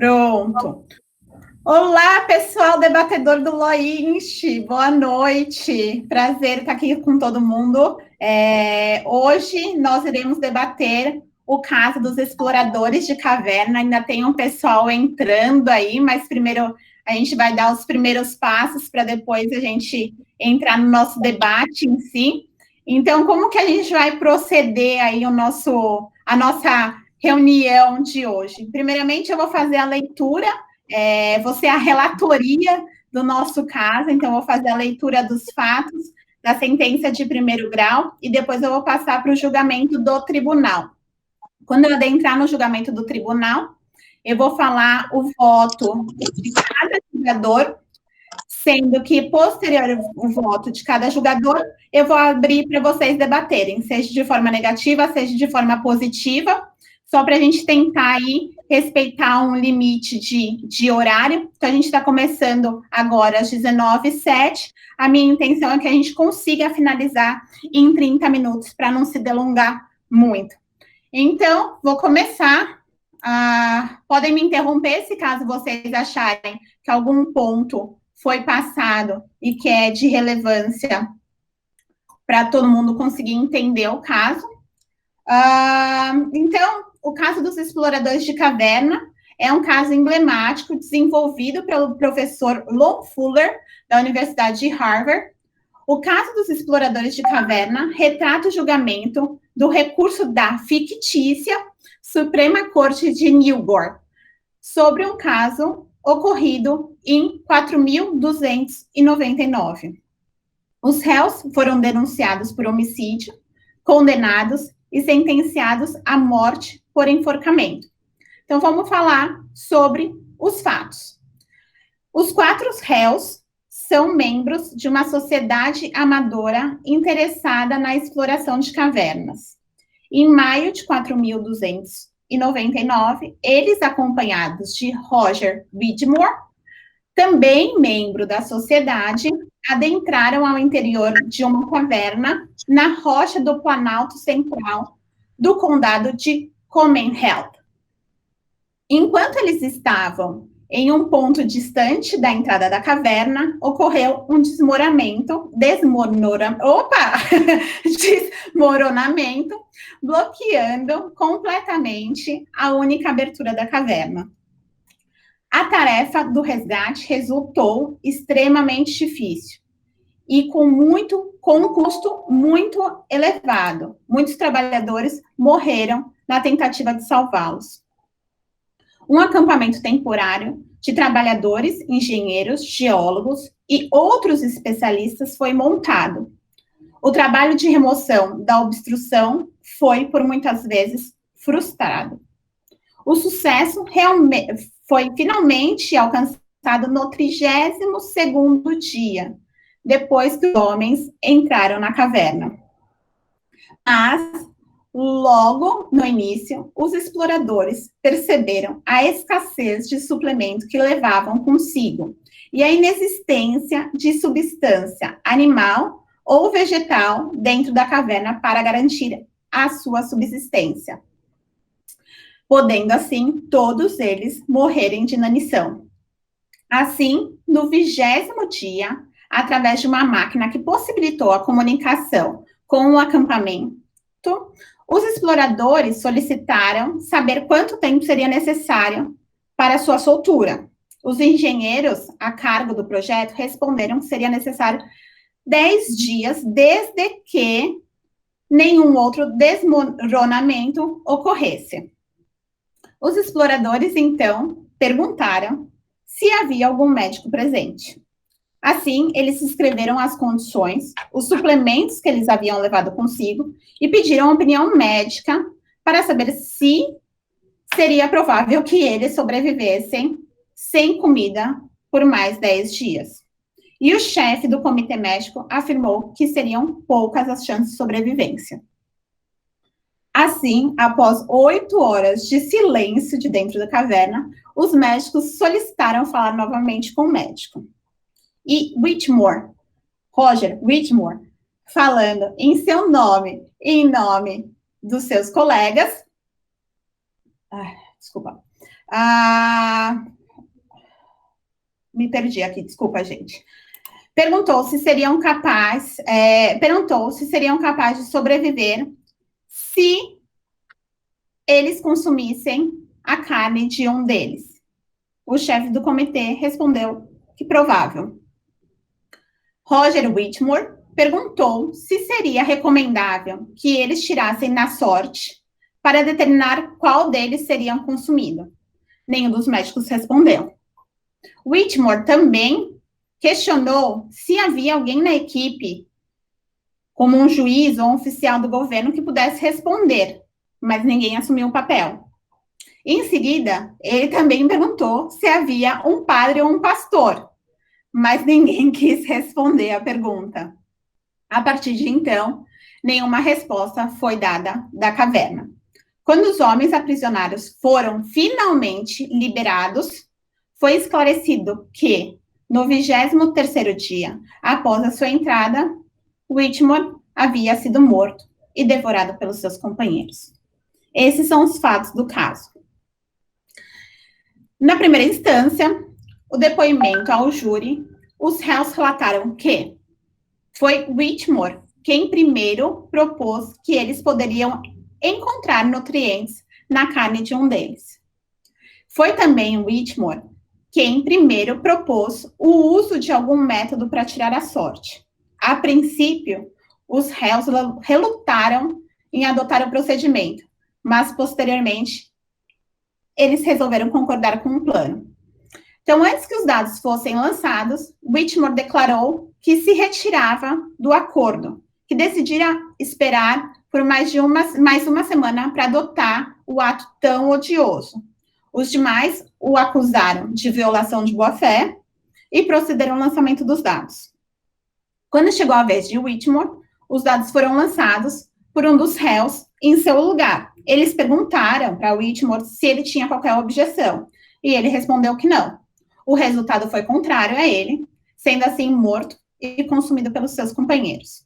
Pronto. Olá, pessoal debatedor do Loinch, boa noite. Prazer estar aqui com todo mundo. Hoje nós iremos debater o caso dos exploradores de caverna. Ainda tem um pessoal entrando aí, mas primeiro a gente vai dar os primeiros passos para depois a gente entrar no nosso debate em si. Então, como que a gente vai proceder aí a nossa reunião de hoje? Primeiramente, eu vou fazer a leitura. Você é a relatoria do nosso caso, então eu vou fazer a leitura dos fatos da sentença de primeiro grau e depois eu vou passar para o julgamento do tribunal. Quando eu adentrar no julgamento do tribunal, eu vou falar o voto de cada julgador, sendo que, posterior ao voto de cada julgador, eu vou abrir para vocês debaterem, seja de forma negativa, seja de forma positiva, só para a gente tentar aí respeitar um limite de horário. Então, a gente está começando agora às 19h07. A minha intenção é que a gente consiga finalizar em 30 minutos, para não se delongar muito. Então, vou começar. Podem me interromper se caso vocês acharem que algum ponto foi passado e que é de relevância para todo mundo conseguir entender o caso. Então, o caso dos exploradores de caverna é um caso emblemático desenvolvido pelo professor Lon Fuller, da Universidade de Harvard. O caso dos exploradores de caverna retrata o julgamento do recurso da fictícia Suprema Corte de Newgate sobre um caso ocorrido em 4.299. Os réus foram denunciados por homicídio, condenados e sentenciados à morte por enforcamento. Então, vamos falar sobre os fatos. Os 4 réus são membros de uma sociedade amadora interessada na exploração de cavernas. Em maio de 4.299, eles, acompanhados de Roger Widmore, também membro da sociedade, adentraram ao interior de uma caverna na rocha do Planalto Central do condado de Commonwealth. Enquanto eles estavam em um ponto distante da entrada da caverna, ocorreu um desmoronamento, bloqueando completamente a única abertura da caverna. A tarefa do resgate resultou extremamente difícil e com um custo muito elevado. Muitos trabalhadores morreram na tentativa de salvá-los. Um acampamento temporário de trabalhadores, engenheiros, geólogos e outros especialistas foi montado. O trabalho de remoção da obstrução foi, por muitas vezes, frustrado. O sucesso foi finalmente alcançado no 32º dia, depois que os homens entraram na caverna. Mas, logo no início, os exploradores perceberam a escassez de suplemento que levavam consigo e a inexistência de substância animal ou vegetal dentro da caverna para garantir a sua subsistência, podendo, assim, todos eles morrerem de inanição. Assim, no 20º dia, através de uma máquina que possibilitou a comunicação com o acampamento, os exploradores solicitaram saber quanto tempo seria necessário para sua soltura. Os engenheiros a cargo do projeto responderam que seria necessário 10 dias, desde que nenhum outro desmoronamento ocorresse. Os exploradores, então, perguntaram se havia algum médico presente. Assim, eles escreveram as condições, os suplementos que eles haviam levado consigo e pediram a opinião médica para saber se seria provável que eles sobrevivessem sem comida por mais 10 dias. E o chefe do comitê médico afirmou que seriam poucas as chances de sobrevivência. Assim, após 8 horas de silêncio de dentro da caverna, os médicos solicitaram falar novamente com o médico. E Roger Widmore, falando em seu nome e em nome dos seus colegas, Me perdi aqui, desculpa, gente. Perguntou se seriam capazes de sobreviver se eles consumissem a carne de um deles. O chefe do comitê respondeu que provável. Roger Whitmore perguntou se seria recomendável que eles tirassem na sorte para determinar qual deles seriam consumido. Nenhum dos médicos respondeu. Whitmore também questionou se havia alguém na equipe, como um juiz ou um oficial do governo, que pudesse responder, mas ninguém assumiu o papel. Em seguida, ele também perguntou se havia um padre ou um pastor, mas ninguém quis responder a pergunta. A partir de então, nenhuma resposta foi dada da caverna. Quando os homens aprisionados foram finalmente liberados, foi esclarecido que, no 23º dia após a sua entrada, Whitmore havia sido morto e devorado pelos seus companheiros. Esses são os fatos do caso. Na primeira instância, o depoimento ao júri, os réus relataram que foi Whitmore quem primeiro propôs que eles poderiam encontrar nutrientes na carne de um deles. Foi também Whitmore quem primeiro propôs o uso de algum método para tirar a sorte. A princípio, os réus relutaram em adotar o procedimento, mas posteriormente eles resolveram concordar com o plano. Então, antes que os dados fossem lançados, Whitmore declarou que se retirava do acordo, que decidira esperar por mais uma semana para adotar o ato tão odioso. Os demais o acusaram de violação de boa-fé e procederam ao lançamento dos dados. Quando chegou a vez de Whitmore, os dados foram lançados por um dos réus em seu lugar. Eles perguntaram para Whitmore se ele tinha qualquer objeção, e ele respondeu que não. O resultado foi contrário a ele, sendo assim morto e consumido pelos seus companheiros.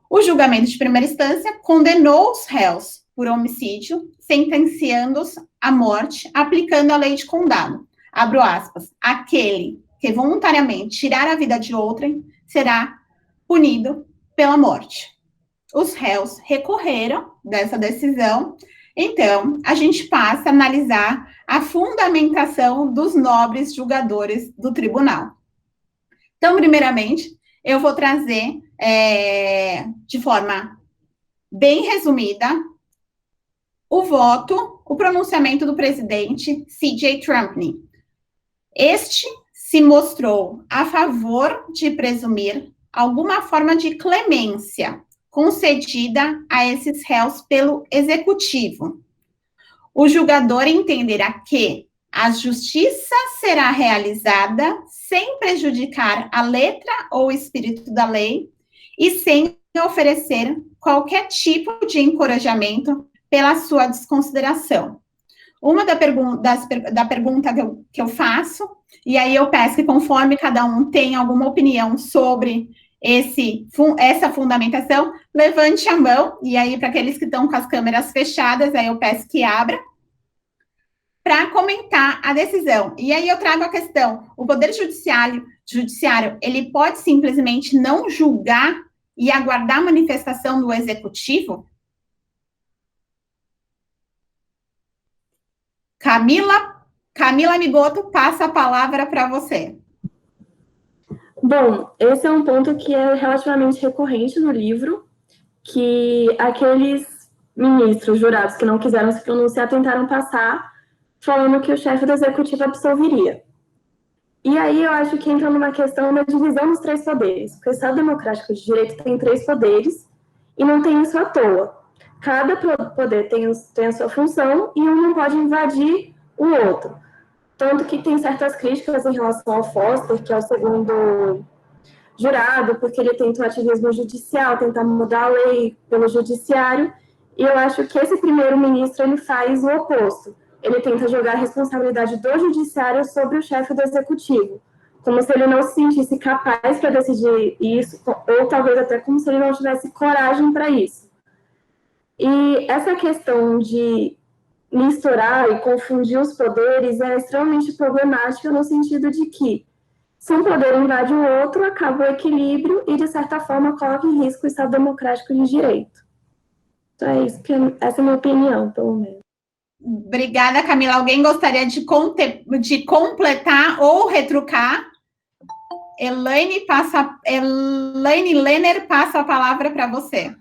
O julgamento de primeira instância condenou os réus por homicídio, sentenciando-os à morte, aplicando a lei de condado. Abro aspas. Aquele que voluntariamente tirar a vida de outrem será punido pela morte. Os réus recorreram dessa decisão. Então, a gente passa a analisar a fundamentação dos nobres julgadores do tribunal. Então, primeiramente, eu vou trazer, de forma bem resumida, o pronunciamento do presidente C.J. Trumpney. Este se mostrou a favor de presumir alguma forma de clemência concedida a esses réus pelo executivo. O julgador entenderá que a justiça será realizada sem prejudicar a letra ou espírito da lei e sem oferecer qualquer tipo de encorajamento pela sua desconsideração. Uma da pergunta que eu faço, e aí eu peço que conforme cada um tenha alguma opinião sobre essa fundamentação, levante a mão, e aí para aqueles que estão com as câmeras fechadas, aí eu peço que abra, para comentar a decisão. E aí eu trago a questão, o Poder Judiciário, ele pode simplesmente não julgar e aguardar a manifestação do Executivo? Camila Migoto, passa a palavra para você. Bom, esse é um ponto que é relativamente recorrente no livro, que aqueles ministros jurados que não quiseram se pronunciar tentaram passar falando que o chefe do executivo absolveria. E aí eu acho que entra numa questão da divisão dos três poderes, porque o Estado Democrático de Direito tem três poderes e não tem isso à toa. Cada poder tem a sua função e um não pode invadir o outro. Tanto que tem certas críticas em relação ao Foster, que é o segundo jurado, porque ele tenta o ativismo judicial, tentar mudar a lei pelo judiciário, e eu acho que esse primeiro-ministro ele faz o oposto. Ele tenta jogar a responsabilidade do judiciário sobre o chefe do executivo, como se ele não se sentisse capaz para decidir isso, ou talvez até como se ele não tivesse coragem para isso. E essa questão de misturar e confundir os poderes é extremamente problemática no sentido de que, se um poder invade o outro, acaba o equilíbrio e, de certa forma, coloca em risco o Estado democrático de direito. Então, essa é a minha opinião, pelo menos. Obrigada, Camila. Alguém gostaria de completar ou retrucar? Elaine Lenner passa a palavra para você.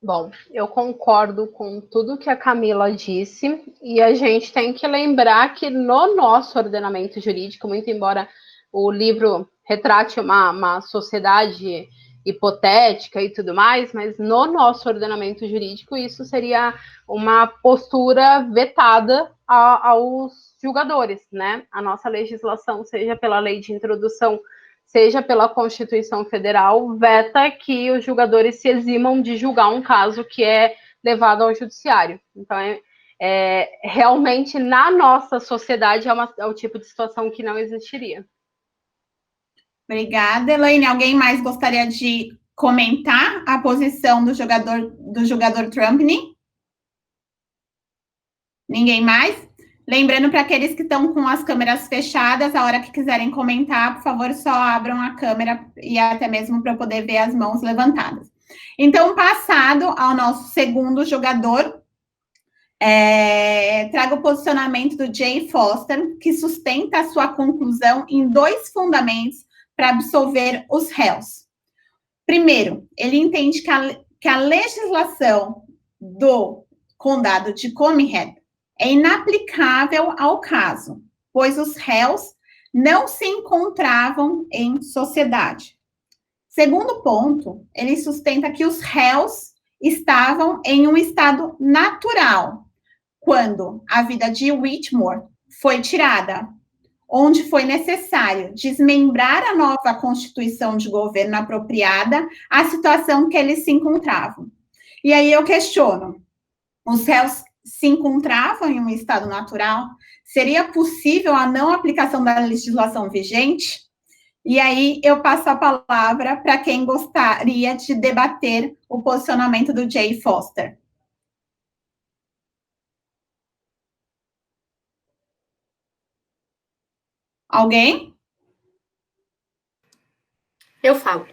Bom, eu concordo com tudo que a Camila disse, e a gente tem que lembrar que no nosso ordenamento jurídico, muito embora o livro retrate uma sociedade hipotética e tudo mais, mas no nosso ordenamento jurídico isso seria uma postura vetada aos julgadores, né? A nossa legislação, seja pela lei de introdução, seja pela Constituição Federal, veta que os julgadores se eximam de julgar um caso que é levado ao judiciário. Então, realmente, na nossa sociedade, é o tipo de situação que não existiria. Obrigada, Elaine. Alguém mais gostaria de comentar a posição do jogador Trumpney? Ninguém mais? Lembrando para aqueles que estão com as câmeras fechadas, a hora que quiserem comentar, por favor, só abram a câmera e até mesmo para poder ver as mãos levantadas. Então, passado ao nosso segundo jogador, trago o posicionamento do Jay Foster, que sustenta a sua conclusão em 2 fundamentos para absolver os réus. Primeiro, ele entende que a legislação do condado de Comyhead é inaplicável ao caso, pois os réus não se encontravam em sociedade. Segundo ponto, ele sustenta que os réus estavam em um estado natural, quando a vida de Whitmore foi tirada, onde foi necessário desmembrar a nova Constituição de governo apropriada à situação que eles se encontravam. E aí eu questiono, os réus se encontravam em um estado natural? Seria possível a não aplicação da legislação vigente? E aí eu passo a palavra para quem gostaria de debater o posicionamento do Jay Foster. Alguém? Eu falo.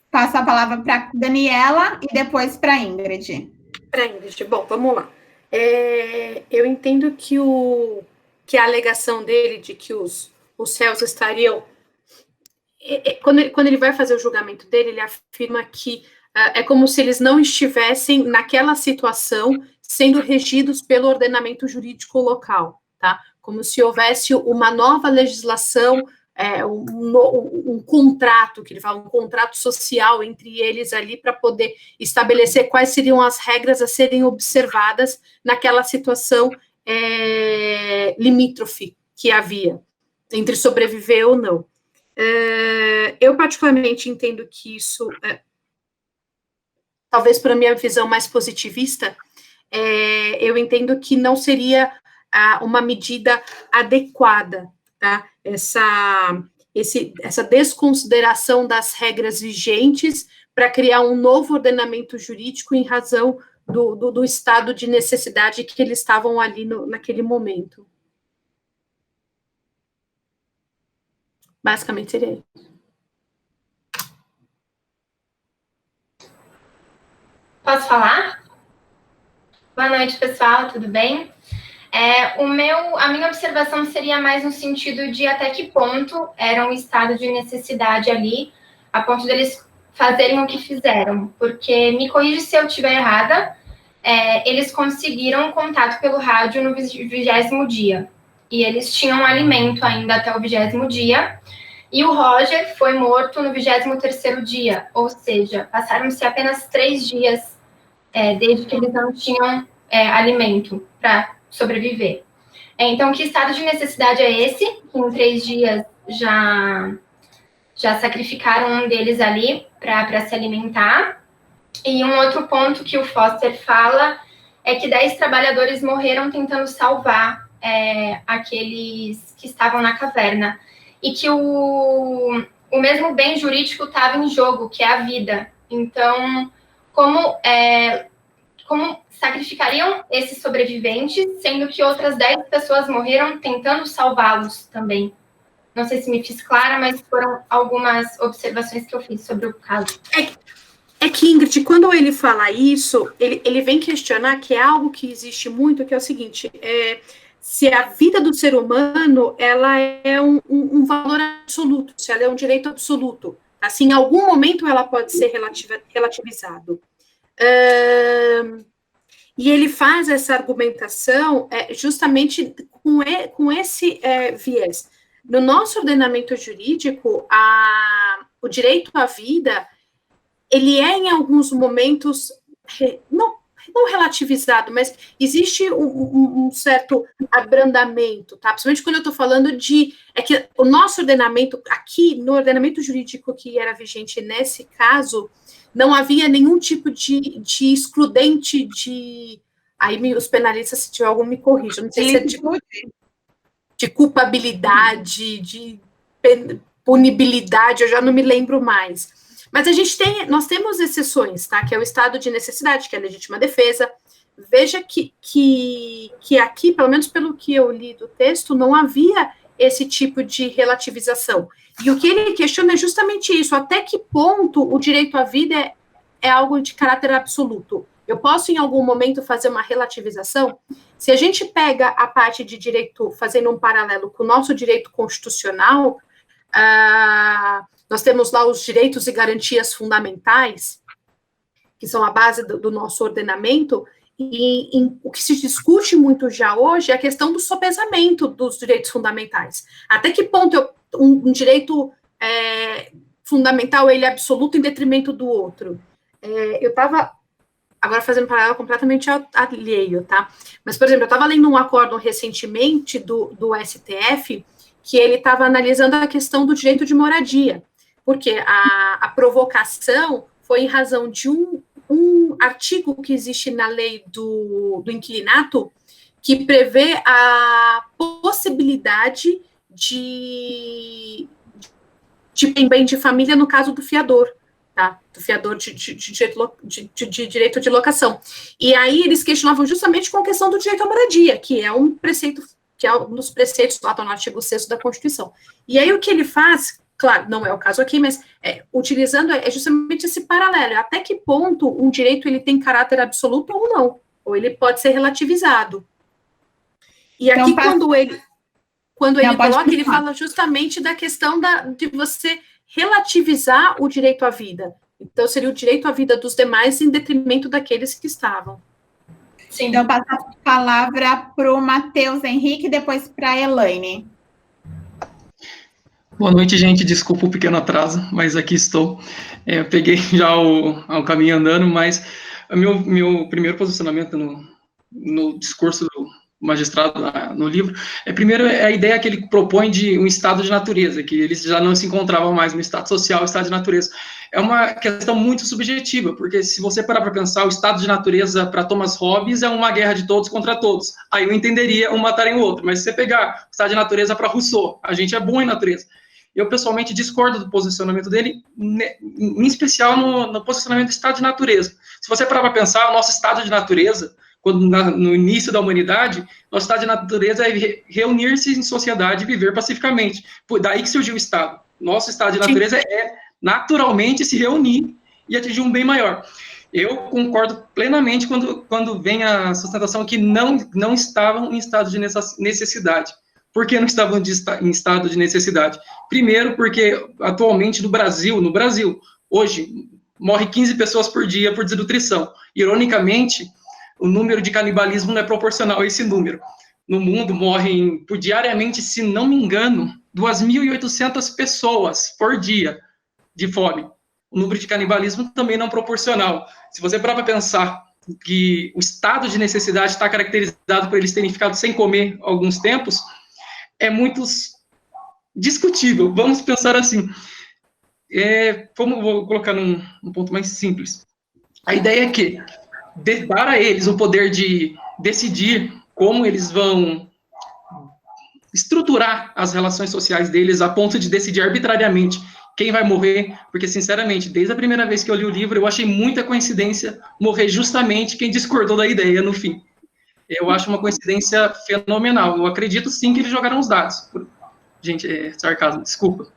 Passo a palavra para Daniela e depois para Ingrid. Para Ingrid. Bom, vamos lá. Eu entendo que a alegação dele de que os réus estariam... Quando ele vai fazer o julgamento dele, ele afirma que é como se eles não estivessem naquela situação sendo regidos pelo ordenamento jurídico local, tá? Como se houvesse uma nova legislação, um contrato, que ele fala, um contrato social entre eles ali para poder estabelecer quais seriam as regras a serem observadas naquela situação limítrofe que havia, entre sobreviver ou não. Eu particularmente entendo que isso, talvez por minha visão mais positivista, eu entendo que não seria uma medida adequada, tá? Essa desconsideração das regras vigentes para criar um novo ordenamento jurídico em razão do estado de necessidade que eles estavam ali naquele momento. Basicamente seria isso. Posso falar? Boa noite, pessoal, tudo bem? A minha observação seria mais no sentido de até que ponto era um estado de necessidade ali, a ponto deles fazerem o que fizeram, porque, me corrija se eu estiver errada, eles conseguiram contato pelo rádio no 20º dia, e eles tinham alimento ainda até o 20º dia, e o Roger foi morto no 23º dia, ou seja, passaram-se apenas 3 dias desde que eles não tinham alimento para sobreviver. Então, que estado de necessidade é esse? Que em 3 dias já sacrificaram um deles ali para se alimentar. E um outro ponto que o Foster fala é que 10 trabalhadores morreram tentando salvar aqueles que estavam na caverna. E que o mesmo bem como como sacrificariam esses sobreviventes, sendo que outras 10 pessoas morreram tentando salvá-los também. Não sei se me fiz clara, mas foram algumas observações que eu fiz sobre o caso. É que, Ingrid, quando ele fala isso, ele vem questionar que é algo que existe muito, que é o seguinte, se a vida do ser humano, ela é um valor absoluto, se ela é um direito absoluto. Assim, em algum momento ela pode ser relativizado. E ele faz essa argumentação justamente com esse viés. No nosso ordenamento jurídico, o direito à vida, ele é, em alguns momentos, não relativizado, mas existe um certo abrandamento, tá? Principalmente quando eu estou falando é que o nosso ordenamento, aqui, no ordenamento jurídico que era vigente nesse caso, não havia nenhum tipo de excludente de... Aí os penalistas, se tiver algum, me corrijam. Não sei se é de culpabilidade, de punibilidade, eu já não me lembro mais. Mas nós temos exceções, tá? Que é o estado de necessidade, que é a legítima defesa. Veja que aqui, pelo menos pelo que eu li do texto, não havia esse tipo de relativização. E o que ele questiona é justamente isso, até que ponto o direito à vida é algo de caráter absoluto. Eu posso, em algum momento, fazer uma relativização? Se a gente pega a parte de direito, fazendo um paralelo com o nosso direito constitucional, nós temos lá os direitos e garantias fundamentais, que são a base do nosso ordenamento, e o que se discute muito já hoje é a questão do sopesamento dos direitos fundamentais. Até que ponto um direito fundamental ele é absoluto em detrimento do outro? Eu estava, agora fazendo um paralelo completamente alheio, tá? Mas, por exemplo, eu estava lendo um acórdão recentemente do STF, que ele estava analisando a questão do direito de moradia, porque a provocação foi em razão de um artigo que existe na lei do inquilinato, que prevê a possibilidade de bem de família no caso do fiador, tá? Do fiador de direito de locação. E aí eles questionavam justamente com a questão do direito à moradia, que é um preceito, que é um dos preceitos lá no artigo 6º da Constituição. E aí o que ele faz, claro, não é o caso aqui, mas utilizando justamente esse paralelo, até que ponto um direito ele tem caráter absoluto ou não, ou ele pode ser relativizado. E aqui, então, quando ele coloca, ele fala justamente da questão de você relativizar o direito à vida. Então, seria o direito à vida dos demais em detrimento daqueles que estavam. Sim. Então, passo a palavra para o Matheus Henrique, depois para a Elaine. Boa noite, gente. Desculpa o pequeno atraso, mas aqui estou. Eu peguei já o caminho andando, mas o meu primeiro posicionamento no discurso do magistrado no livro, primeiro é a ideia que ele propõe de um estado de natureza, que eles já não se encontravam mais no estado social, estado de natureza. É uma questão muito subjetiva, porque se você parar para pensar, o estado de natureza para Thomas Hobbes é uma guerra de todos contra todos. Aí eu entenderia um matarem o outro, mas se você pegar o estado de natureza para Rousseau, a gente é bom em natureza. Eu, pessoalmente, discordo do posicionamento dele, em especial no posicionamento do estado de natureza. Se você parar para pensar, o nosso estado de natureza, no início da humanidade, nosso estado de natureza é reunir-se em sociedade e viver pacificamente. Daí que surgiu o Estado. Nosso estado de natureza é naturalmente se reunir e atingir um bem maior. Eu concordo plenamente quando vem a sustentação que não estavam em estado de necessidade. Por que não estavam em estado de necessidade? Primeiro, porque atualmente no Brasil, hoje, morre 15 pessoas por dia por desnutrição. Ironicamente, o número de canibalismo não é proporcional a esse número. No mundo, morrem diariamente, se não me engano, 2.800 pessoas por dia de fome. O número de canibalismo também não é proporcional. Se você parar para pensar que o estado de necessidade está caracterizado por eles terem ficado sem comer alguns tempos, é muito discutível. Vamos pensar assim. Vou colocar num ponto mais simples. A ideia é que dar a eles o poder de decidir como eles vão estruturar as relações sociais deles a ponto de decidir arbitrariamente quem vai morrer, porque, sinceramente, desde a primeira vez que eu li o livro, eu achei muita coincidência morrer justamente quem discordou da ideia no fim. Eu acho uma coincidência fenomenal. Eu acredito, sim, que eles jogaram os dados. Gente, é sarcasmo, desculpa.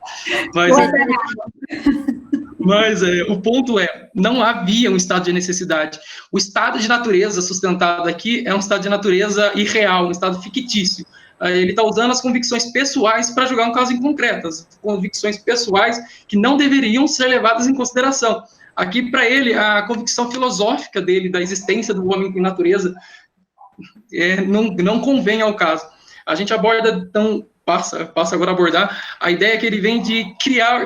Mas o ponto é, não havia um estado de necessidade. O estado de natureza sustentado aqui é um estado de natureza irreal, um estado fictício. Ele está usando as convicções pessoais para julgar um caso em concreto, as convicções pessoais que não deveriam ser levadas em consideração. Aqui, para ele, a convicção filosófica dele, da existência do homem em natureza, não convém ao caso. A gente aborda, passa agora a abordar, a ideia que ele vem de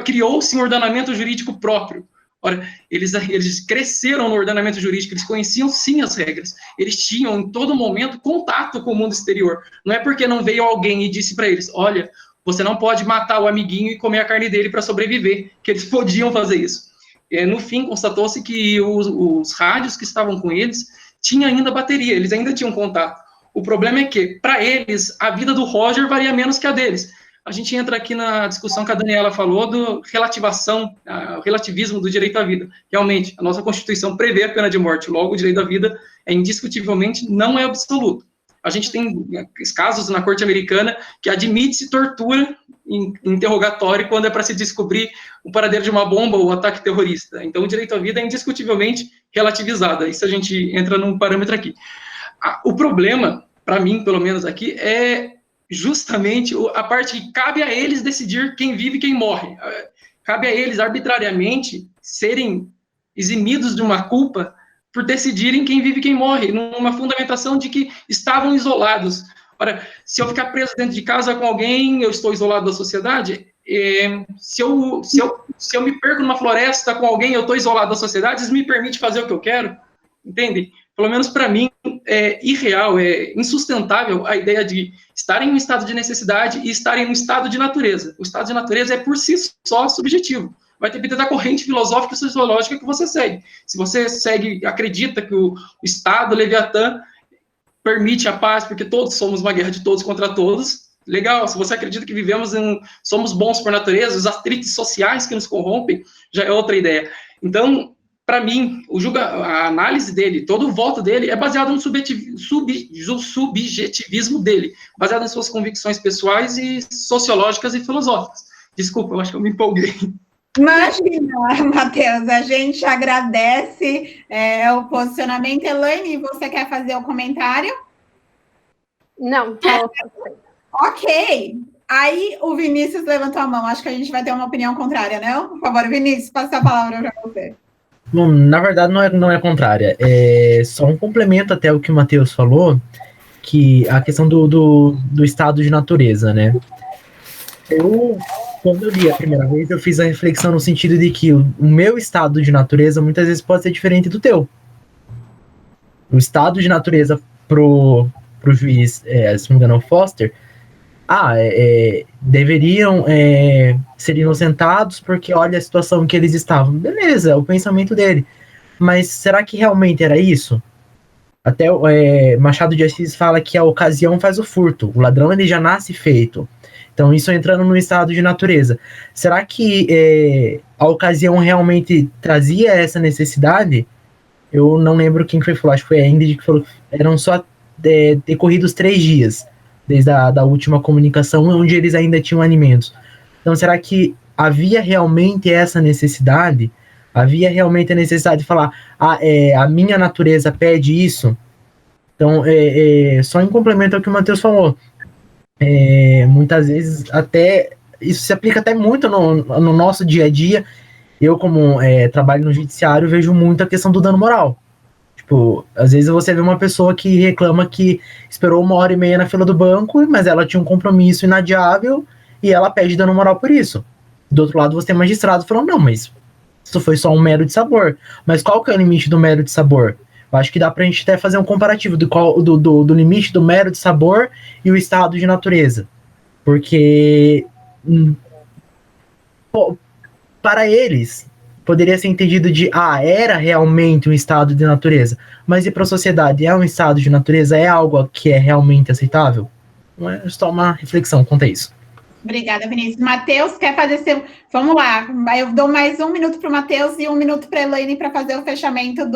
criou-se um ordenamento jurídico próprio. Ora, eles cresceram no ordenamento jurídico, eles conheciam sim as regras, eles tinham em todo momento contato com o mundo exterior. Não é porque não veio alguém e disse para eles, olha, você não pode matar o amiguinho e comer a carne dele para sobreviver, que eles podiam fazer isso. No fim, constatou-se que os rádios que estavam com eles tinham ainda bateria, eles ainda tinham contato. O problema é que, para eles, a vida do Roger valia menos que a deles. A gente entra aqui na discussão que a Daniela falou do relativismo do direito à vida. Realmente, a nossa Constituição prevê a pena de morte, logo o direito à vida indiscutivelmente não é absoluto. A gente tem casos na corte americana que admite-se tortura em interrogatório quando é para se descobrir o paradeiro de uma bomba ou ataque terrorista. Então, o direito à vida é indiscutivelmente relativizado. Isso a gente entra num parâmetro aqui. O problema, para mim, pelo menos aqui, é justamente a parte que cabe a eles decidir quem vive e quem morre. Cabe a eles, arbitrariamente, serem eximidos de uma culpa por decidirem quem vive e quem morre, numa fundamentação de que estavam isolados. Ora, se eu ficar preso dentro de casa com alguém, eu estou isolado da sociedade? Se eu me perco numa floresta com alguém, eu estou isolado da sociedade? Isso me permite fazer o que eu quero? Entende? Pelo menos para mim, é irreal, é insustentável a ideia de estar em um estado de necessidade e estar em um estado de natureza. O estado de natureza é, por si só, subjetivo. Vai depender da corrente filosófica e sociológica que você segue. Se você acredita que o Estado Leviatã permite a paz, porque todos somos uma guerra de todos contra todos, legal. Se você acredita que somos bons por natureza, os atritos sociais que nos corrompem, já é outra ideia. Então, para mim, a análise dele, todo o voto dele é baseado no subjetivismo dele, baseado em suas convicções pessoais e sociológicas e filosóficas. Desculpa, eu acho que eu me empolguei. Imagina, Matheus, a gente agradece o posicionamento. Elaine, você quer fazer o comentário? Não. Ok. Aí o Vinícius levantou a mão. Acho que a gente vai ter uma opinião contrária, não? Por favor, Vinícius, passa a palavra para você. Bom, na verdade não é contrária. É só um complemento até o que o Matheus falou, que a questão do estado de natureza, né? Quando eu li a primeira vez, eu fiz a reflexão no sentido de que o meu estado de natureza muitas vezes pode ser diferente do teu. O estado de natureza pro juiz, se não me engano, o Foster, deveriam ser inocentados porque olha a situação que eles estavam. Beleza, é o pensamento dele. Mas será que realmente era isso? Até Machado de Assis fala que a ocasião faz o furto. O ladrão ele já nasce feito. Então, isso entrando no estado de natureza. Será que a ocasião realmente trazia essa necessidade? Eu não lembro quem foi falar, acho que foi a Ingrid que falou que eram só decorridos 3 dias, desde a última comunicação, onde eles ainda tinham alimentos. Então, será que havia realmente essa necessidade? Havia realmente a necessidade de falar, a minha natureza pede isso? Então, só em complemento ao que o Matheus falou, muitas vezes até isso se aplica até muito no nosso dia a dia. Eu, como trabalho no judiciário, vejo muito a questão do dano moral. Tipo, às vezes você vê uma pessoa que reclama que esperou 1h30 na fila do banco, mas ela tinha um compromisso inadiável e ela pede dano moral por isso. Do outro lado, você tem magistrado falando, não, mas isso foi só um mero de sabor. Mas qual que é o limite do mero de sabor? Eu acho que dá pra gente até fazer um comparativo do limite do mero de sabor e o estado de natureza. Porque para eles, poderia ser entendido de, era realmente um estado de natureza. Mas e para a sociedade, é um estado de natureza? É algo que é realmente aceitável? Não é só uma reflexão quanto a isso. Obrigada, Vinícius. Matheus, quer fazer seu... Vamos lá, eu dou mais 1 minuto para o Matheus e 1 minuto para a Elaine para fazer o fechamento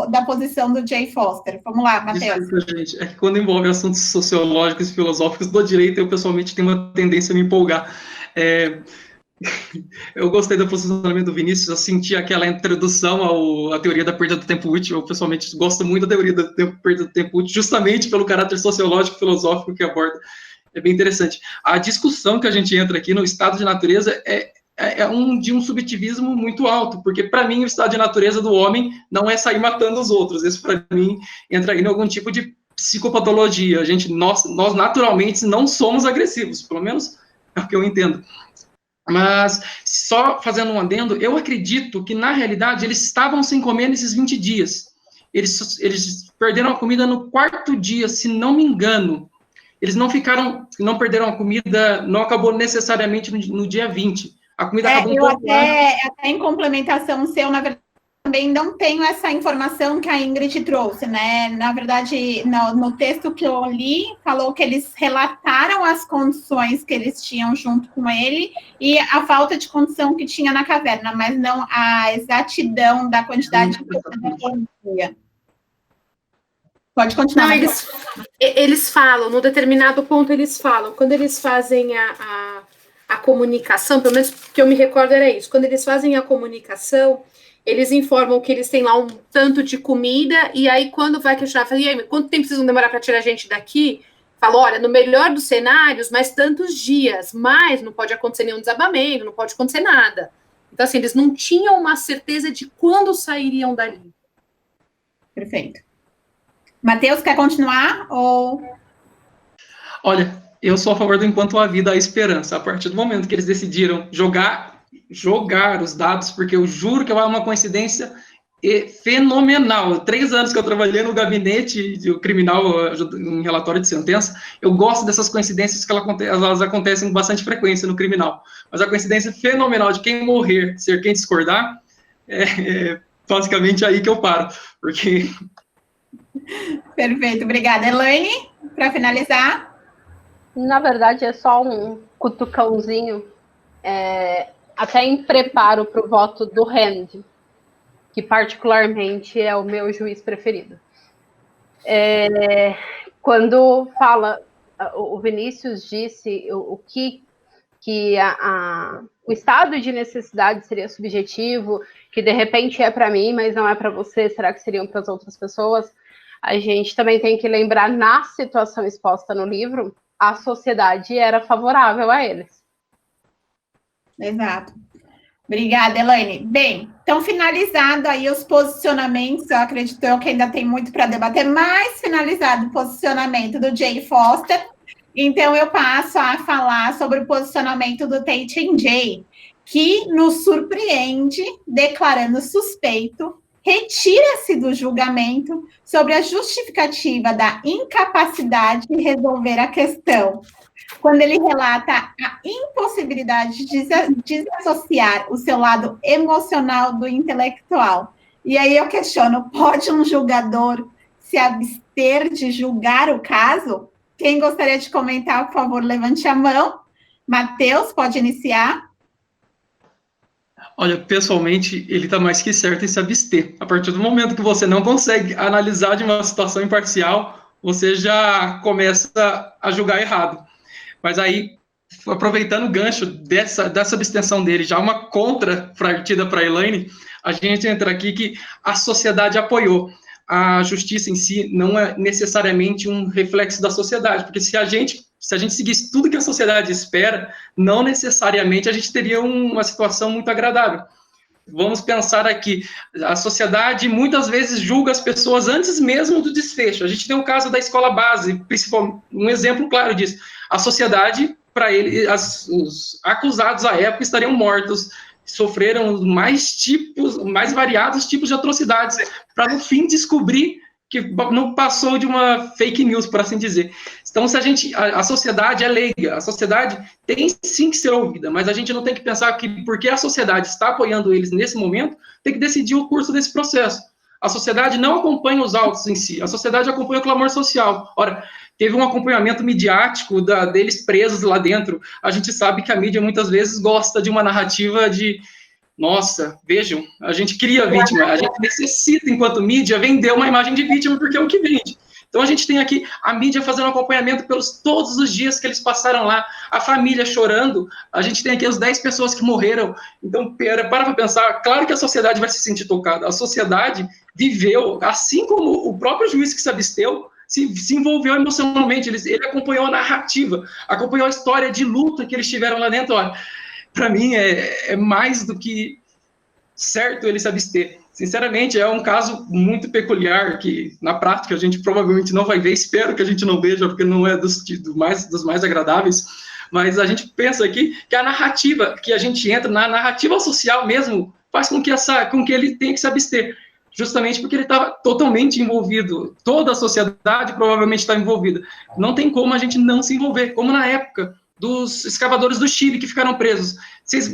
da posição do Jay Foster. Vamos lá, Matheus. Desculpa, gente. É que quando envolve assuntos sociológicos e filosóficos do direito, eu pessoalmente tenho uma tendência a me empolgar. Eu gostei do posicionamento do Vinícius, eu senti aquela introdução à teoria da perda do tempo útil. Eu pessoalmente gosto muito da teoria da perda do tempo útil, justamente pelo caráter sociológico e filosófico que aborda. É bem interessante. A discussão que a gente entra aqui no estado de natureza é de um subjetivismo muito alto, porque para mim o estado de natureza do homem não é sair matando os outros. Isso para mim entra em algum tipo de psicopatologia. Nós naturalmente não somos agressivos, pelo menos é o que eu entendo. Mas, só fazendo um adendo, eu acredito que, na realidade, eles estavam sem comer nesses 20 dias. Eles perderam a comida no 4º dia, se não me engano. Eles não perderam a comida, não acabou necessariamente no dia 20. A comida acabou um pouco até em complementação seu, na verdade, também não tenho essa informação que a Ingrid trouxe, né? Na verdade, no texto que eu li, falou que eles relataram as condições que eles tinham junto com ele e a falta de condição que tinha na caverna, mas não a exatidão da quantidade de comida. Pode continuar. Não, eles falam, no determinado ponto eles falam, quando eles fazem a comunicação, pelo menos que eu me recordo era isso, quando eles fazem a comunicação, eles informam que eles têm lá um tanto de comida, e aí quando vai questionar, fala, e aí, quanto tempo precisam demorar para tirar a gente daqui? Fala, olha, no melhor dos cenários, mais tantos dias, mas não pode acontecer nenhum desabamento, não pode acontecer nada. Então, assim, eles não tinham uma certeza de quando sairiam dali. Perfeito. Matheus, quer continuar? Ou... Olha, eu sou a favor do enquanto há vida, há esperança. A partir do momento que eles decidiram jogar os dados, porque eu juro que é uma coincidência fenomenal. 3 anos que eu trabalhei no gabinete criminal em relatório de sentença, eu gosto dessas coincidências que elas acontecem com bastante frequência no criminal. Mas a coincidência fenomenal de quem morrer ser quem discordar é basicamente aí que eu paro, porque... Perfeito, obrigada. Elaine, para finalizar? Na verdade, é só um cutucãozinho, até em preparo para o voto do Rand, que particularmente é o meu juiz preferido. Quando fala, o Vinícius disse que o estado de necessidade seria subjetivo, que de repente é para mim, mas não é para você, será que seriam para as outras pessoas? A gente também tem que lembrar, na situação exposta no livro, a sociedade era favorável a eles. Exato. Obrigada, Elaine. Bem, então, finalizado aí os posicionamentos, eu acredito que ainda tem muito para debater, mas finalizado o posicionamento do Jay Foster, então eu passo a falar sobre o posicionamento do Tae-Chin Jay, que nos surpreende declarando suspeito, retira-se do julgamento sobre a justificativa da incapacidade de resolver a questão, quando ele relata a impossibilidade de desassociar o seu lado emocional do intelectual. E aí eu questiono, pode um julgador se abster de julgar o caso? Quem gostaria de comentar, por favor, levante a mão. Matheus, pode iniciar. Olha, pessoalmente, ele está mais que certo em se abster. A partir do momento que você não consegue analisar de uma situação imparcial, você já começa a julgar errado. Mas aí, aproveitando o gancho dessa abstenção dele, já uma contrapartida para a Elaine, a gente entra aqui que a sociedade apoiou. A justiça em si não é necessariamente um reflexo da sociedade, porque se a gente seguisse tudo que a sociedade espera, não necessariamente a gente teria uma situação muito agradável. Vamos pensar aqui, a sociedade muitas vezes julga as pessoas antes mesmo do desfecho. A gente tem o caso da escola base, um exemplo claro disso. A sociedade, para ele, os acusados à época estariam mortos, sofreram mais variados tipos de atrocidades, para no fim descobrir que não passou de uma fake news, por assim dizer. Então, a sociedade é leiga, a sociedade tem sim que ser ouvida, mas a gente não tem que pensar que porque a sociedade está apoiando eles nesse momento, tem que decidir o curso desse processo. A sociedade não acompanha os autos em si, a sociedade acompanha o clamor social. Ora, teve um acompanhamento midiático deles presos lá dentro. A gente sabe que a mídia muitas vezes gosta de uma narrativa de nossa, vejam, a gente cria vítima, a gente necessita, enquanto mídia, vender uma imagem de vítima, porque é o que vende. Então a gente tem aqui a mídia fazendo acompanhamento pelos todos os dias que eles passaram lá, a família chorando, a gente tem aqui as 10 pessoas que morreram. Então, para pensar, claro que a sociedade vai se sentir tocada, a sociedade viveu, assim como o próprio juiz que se absteu, se envolveu emocionalmente, ele acompanhou a narrativa, acompanhou a história de luta que eles tiveram lá dentro. Olha, para mim é mais do que certo ele se abster. Sinceramente, é um caso muito peculiar que, na prática, a gente provavelmente não vai ver, espero que a gente não veja, porque não é dos mais agradáveis, mas a gente pensa aqui que a narrativa, que a gente entra na narrativa social mesmo, faz com que ele tenha que se abster, justamente porque ele estava totalmente envolvido, toda a sociedade provavelmente está envolvida. Não tem como a gente não se envolver, como na época dos escavadores do Chile que ficaram presos.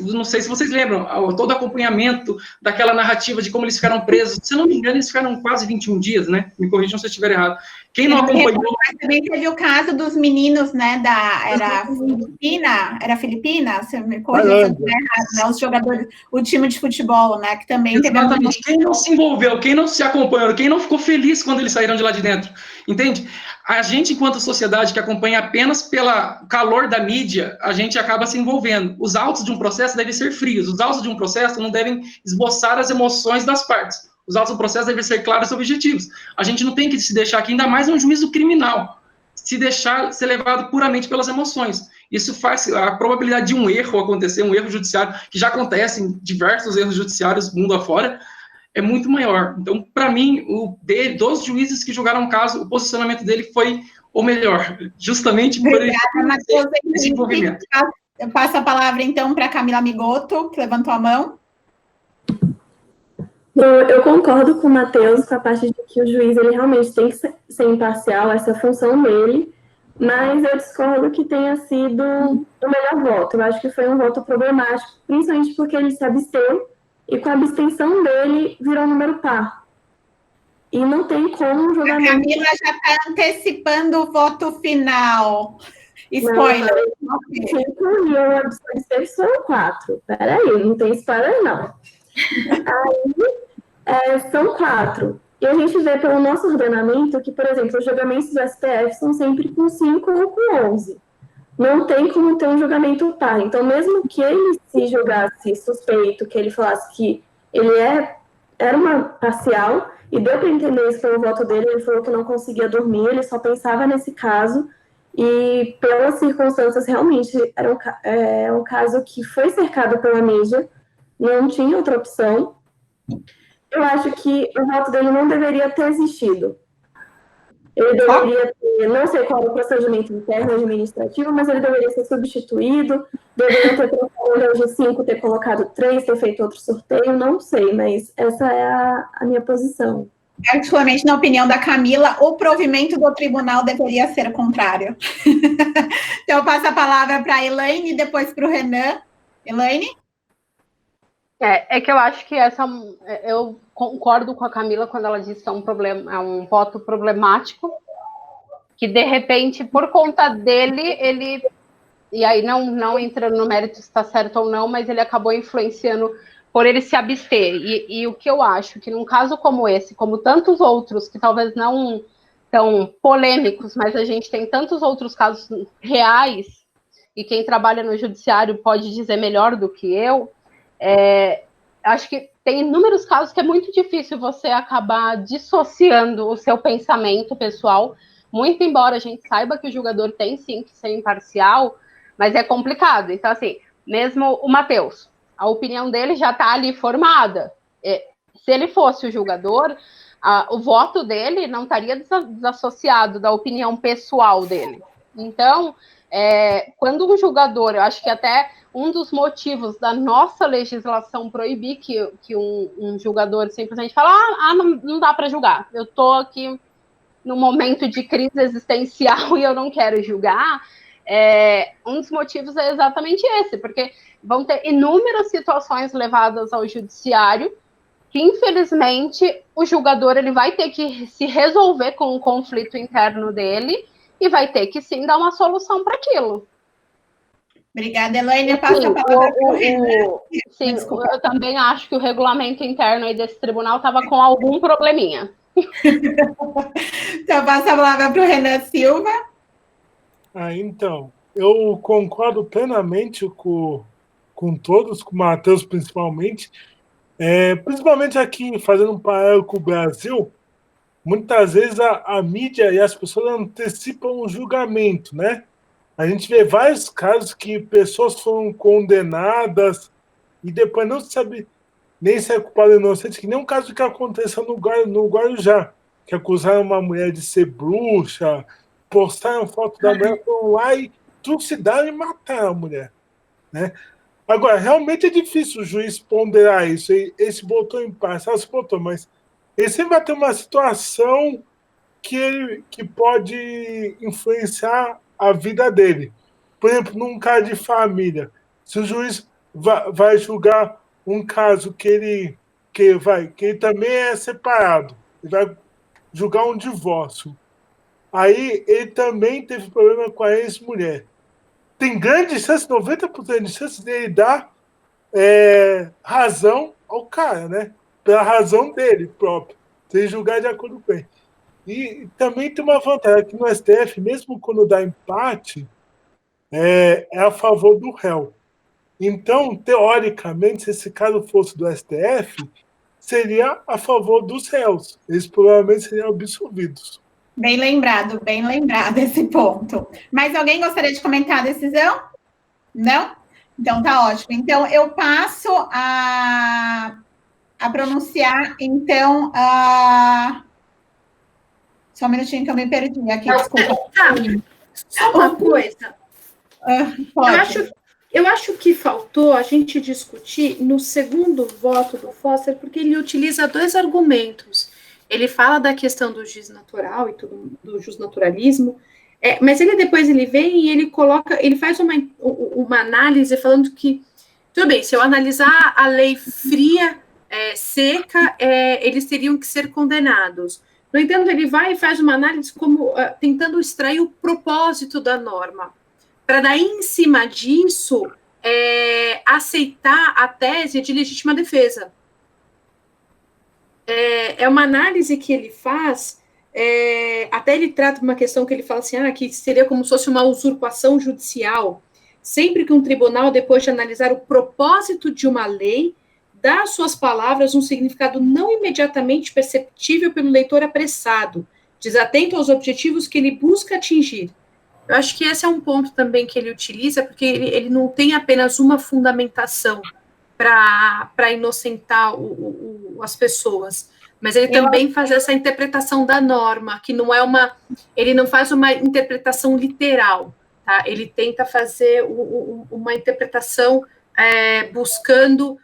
Não sei se vocês lembram, todo o acompanhamento daquela narrativa de como eles ficaram presos. Se eu não me engano, eles ficaram quase 21 dias, né? Me corrijam se eu estiver errado. Quem não acompanhou... Também teve o caso dos meninos, né, era Filipina? Se eu me corrija se eu estiver errado, né? Os jogadores, o time de futebol, né, que também Exatamente. teve... Quem não se envolveu, quem não se acompanhou, quem não ficou feliz quando eles saíram de lá de dentro, entende? A gente, enquanto sociedade que acompanha apenas pelo calor da mídia, a gente acaba se envolvendo. Os autos de um processo devem ser frios, os autos de um processo não devem esboçar as emoções das partes. Os autos do processo devem ser claros e objetivos. A gente não tem que se deixar aqui, ainda mais um juízo criminal, se deixar ser levado puramente pelas emoções. Isso faz a probabilidade de um erro acontecer, um erro judiciário, que já acontece em diversos erros judiciários mundo afora, é muito maior. Então, para mim, dos juízes que julgaram o caso, o posicionamento dele foi o melhor, justamente por esse envolvimento. Eu passo a palavra, então, para a Camila Migotto, que levantou a mão. Eu concordo com o Matheus, com a parte de que o juiz ele realmente tem que ser imparcial, essa é a função dele, mas eu discordo que tenha sido o melhor voto. Eu acho que foi um voto problemático, principalmente porque ele se absteve, e com a abstenção dele virou um número par. E não tem como jogar... A Camila já está antecipando o voto final. Spoiler. E eu absteve foram 4. Peraí, não tem spoiler, não. Aí, são 4. E a gente vê pelo nosso ordenamento que, por exemplo, os julgamentos do STF são sempre com 5 ou com 11. Não tem como ter um julgamento par. Então, mesmo que ele se julgasse suspeito, que ele falasse que ele era uma parcial, e deu para entender isso pelo voto dele, ele falou que não conseguia dormir, ele só pensava nesse caso, e pelas circunstâncias, realmente, era um caso que foi cercado pela mídia, não tinha outra opção. Eu acho que o voto dele não deveria ter existido. Ele deveria ter, não sei qual é o procedimento interno administrativo, mas ele deveria ser substituído, deveria ter trocado de 5, ter colocado 3, ter feito outro sorteio, não sei, mas essa é a minha posição. Particularmente, na opinião da Camila, o provimento do tribunal deveria ser o contrário. Então, eu passo a palavra para a Elaine e depois para o Renan. Elaine? É que eu acho que eu concordo com a Camila quando ela diz que é um voto problemático, que de repente, por conta dele, ele, e aí não entrando no mérito se está certo ou não, mas ele acabou influenciando por ele se abster. E o que eu acho que num caso como esse, como tantos outros, que talvez não tão polêmicos, mas a gente tem tantos outros casos reais, e quem trabalha no judiciário pode dizer melhor do que eu, acho que tem inúmeros casos que é muito difícil você acabar dissociando o seu pensamento pessoal, muito embora a gente saiba que o julgador tem sim que ser imparcial, mas é complicado. Então, assim, mesmo o Matheus, a opinião dele já está ali formada. Se ele fosse o julgador, o voto dele não estaria desassociado da opinião pessoal dele. Então, quando um julgador, eu acho que até um dos motivos da nossa legislação proibir que um julgador simplesmente fala, não dá para julgar, eu estou aqui num momento de crise existencial e eu não quero julgar, um dos motivos é exatamente esse, porque vão ter inúmeras situações levadas ao judiciário que infelizmente o julgador ele vai ter que se resolver com o conflito interno dele e vai ter que sim dar uma solução para aquilo. Obrigada, Elaine. Passa a palavra para o Renan. Sim, eu também acho que o regulamento interno aí desse tribunal estava com algum probleminha. Então, passa a palavra para o Renan Silva. Então, eu concordo plenamente com todos, com o Matheus principalmente. Principalmente aqui, fazendo um paralelo com o Brasil, muitas vezes a mídia e as pessoas antecipam o julgamento, né? A gente vê vários casos que pessoas foram condenadas e depois não se sabe nem se é culpado ou inocente, que nem um caso que aconteceu no Guarujá, que acusaram uma mulher de ser bruxa, postaram foto da mulher, foram lá e trucidaram e mataram a mulher, né? Agora, realmente é difícil o juiz ponderar isso. Ele se botou em paz, se botou, mas ele sempre vai ter uma situação que pode influenciar a vida dele. Por exemplo, num caso de família, se o juiz vai julgar um caso que ele também é separado, ele vai julgar um divórcio. Aí ele também teve problema com a ex-mulher. Tem grande chance, 90% de chance dele dar razão ao cara, né? Pela razão dele próprio, sem julgar de acordo com ele. E também tem uma vantagem aqui no STF, mesmo quando dá empate, é a favor do réu. Então, teoricamente, se esse caso fosse do STF, seria a favor dos réus. Eles provavelmente seriam absolvidos. Bem lembrado esse ponto. Mais alguém gostaria de comentar a decisão? Não? Então, tá ótimo. Então, eu passo a pronunciar, então, Só um minutinho que eu me perdi aqui, desculpa. Só uma coisa. Eu acho que faltou a gente discutir no segundo voto do Foster, porque ele utiliza dois argumentos. Ele fala da questão do juiz natural e tudo, do justnaturalismo, mas depois ele vem e ele faz uma análise falando que, tudo bem, se eu analisar a lei fria, seca, eles teriam que ser condenados. No entanto, ele vai e faz uma análise como tentando extrair o propósito da norma, para daí, em cima disso, aceitar a tese de legítima defesa. É uma análise que ele faz, até ele trata de uma questão que ele fala assim, que seria como se fosse uma usurpação judicial, sempre que um tribunal, depois de analisar o propósito de uma lei, dá às suas palavras um significado não imediatamente perceptível pelo leitor apressado, desatento aos objetivos que ele busca atingir. Eu acho que esse é um ponto também que ele utiliza, porque ele não tem apenas uma fundamentação para inocentar as pessoas, mas ele também faz essa interpretação da norma, que não é ele não faz uma interpretação literal, tá? Ele tenta fazer uma interpretação buscando,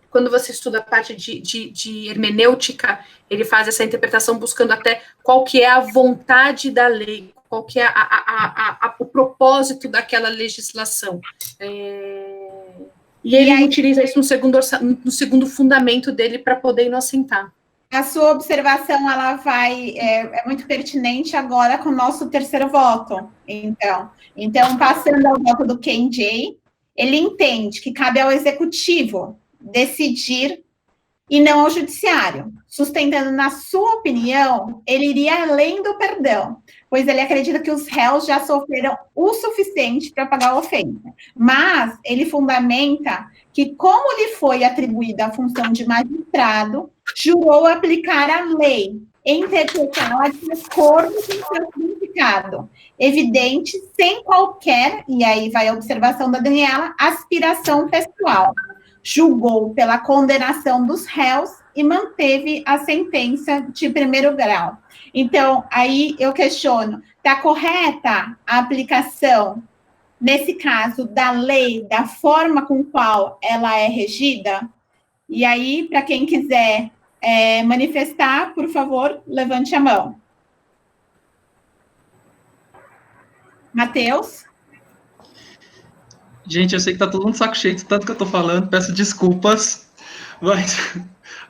quando você estuda a parte de hermenêutica, ele faz essa interpretação buscando até qual que é a vontade da lei, qual que é o propósito daquela legislação. E ele utiliza isso no segundo fundamento dele para poder inocentar. A sua observação, ela é muito pertinente agora com o nosso terceiro voto. Então, passando ao voto do Ken Jay, ele entende que cabe ao executivo decidir e não ao judiciário, sustentando, na sua opinião, ele iria além do perdão, pois ele acredita que os réus já sofreram o suficiente para pagar a ofensa. Mas ele fundamenta que, como lhe foi atribuída a função de magistrado, jurou aplicar a lei, interpretá-la de acordo com seu significado, evidente, sem qualquer, e aí vai a observação da Daniela, aspiração pessoal. Julgou pela condenação dos réus e manteve a sentença de primeiro grau. Então, aí eu questiono, está correta a aplicação, nesse caso, da lei, da forma com qual ela é regida? E aí, para quem quiser manifestar, por favor, levante a mão. Matheus? Gente, eu sei que tá todo mundo de saco cheio de tanto que eu tô falando, peço desculpas, mas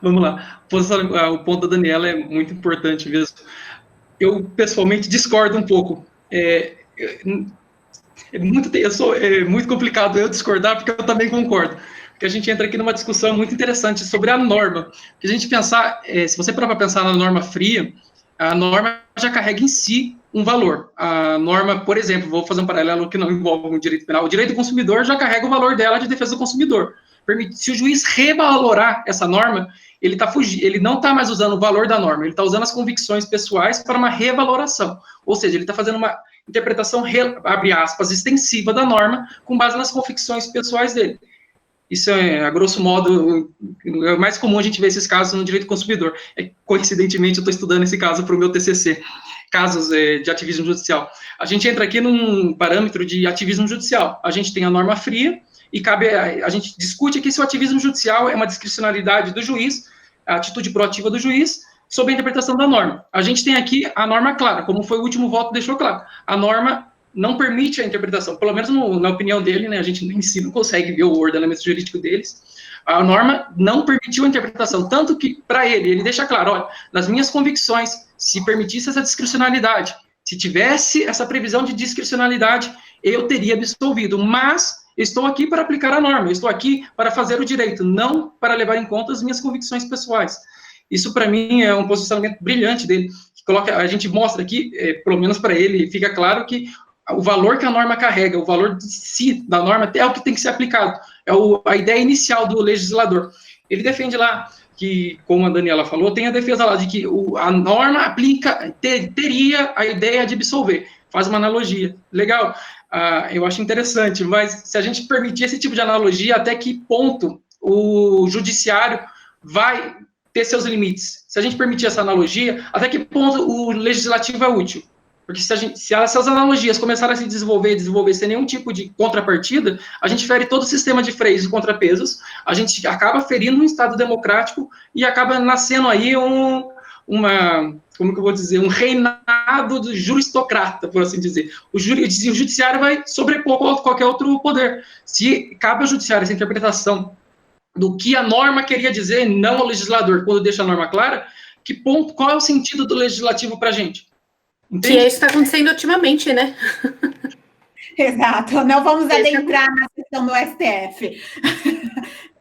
vamos lá. O ponto da Daniela é muito importante mesmo. Eu, pessoalmente, discordo um pouco. É muito complicado eu discordar, porque eu também concordo. Porque a gente entra aqui numa discussão muito interessante sobre a norma. Se a gente pensar, se você parar para pensar na norma fria, a norma já carrega em si um valor. A norma, por exemplo, vou fazer um paralelo que não envolve o direito penal, o direito do consumidor já carrega o valor dela de defesa do consumidor. Se o juiz revalorar essa norma, ele não está mais usando o valor da norma, ele está usando as convicções pessoais para uma revaloração. Ou seja, ele está fazendo uma interpretação, abre aspas, extensiva da norma com base nas convicções pessoais dele. Isso é, a grosso modo, é mais comum a gente ver esses casos no direito do consumidor. Coincidentemente, eu estou estudando esse caso para o meu TCC, casos de ativismo judicial. A gente entra aqui num parâmetro de ativismo judicial. A gente tem a norma fria e a gente discute aqui se o ativismo judicial é uma discricionalidade do juiz, a atitude proativa do juiz, sobre a interpretação da norma. A gente tem aqui a norma clara, como foi o último voto, deixou claro. A norma não permite a interpretação, pelo menos na opinião dele, né, a gente em si não consegue ver o ordenamento jurídico deles, a norma não permitiu a interpretação, tanto que, para ele deixa claro, olha, nas minhas convicções, se permitisse essa discricionalidade, se tivesse essa previsão de discricionalidade, eu teria absolvido, mas estou aqui para aplicar a norma, eu estou aqui para fazer o direito, não para levar em conta as minhas convicções pessoais. Isso, para mim, é um posicionamento brilhante dele, que a gente mostra aqui, pelo menos para ele, fica claro que o valor que a norma carrega, o valor de si da norma é o que tem que ser aplicado, a ideia inicial do legislador. Ele defende lá que, como a Daniela falou, tem a defesa lá de que a norma teria a ideia de absolver, faz uma analogia, legal, eu acho interessante, mas se a gente permitir esse tipo de analogia, até que ponto o judiciário vai ter seus limites? Se a gente permitir essa analogia, até que ponto o legislativo é útil? Porque se essas analogias começarem a se desenvolver sem nenhum tipo de contrapartida, a gente fere todo o sistema de freios e contrapesos, a gente acaba ferindo um Estado democrático e acaba nascendo aí como que eu vou dizer, um reinado do juristocrata, por assim dizer. O judiciário vai sobrepor qualquer outro poder. Se cabe ao judiciário essa interpretação do que a norma queria dizer, não ao legislador, quando deixa a norma clara, qual é o sentido do legislativo para a gente? Entende? Que é isso que está acontecendo ultimamente, né? Exato. Não vamos adentrar na questão do STF.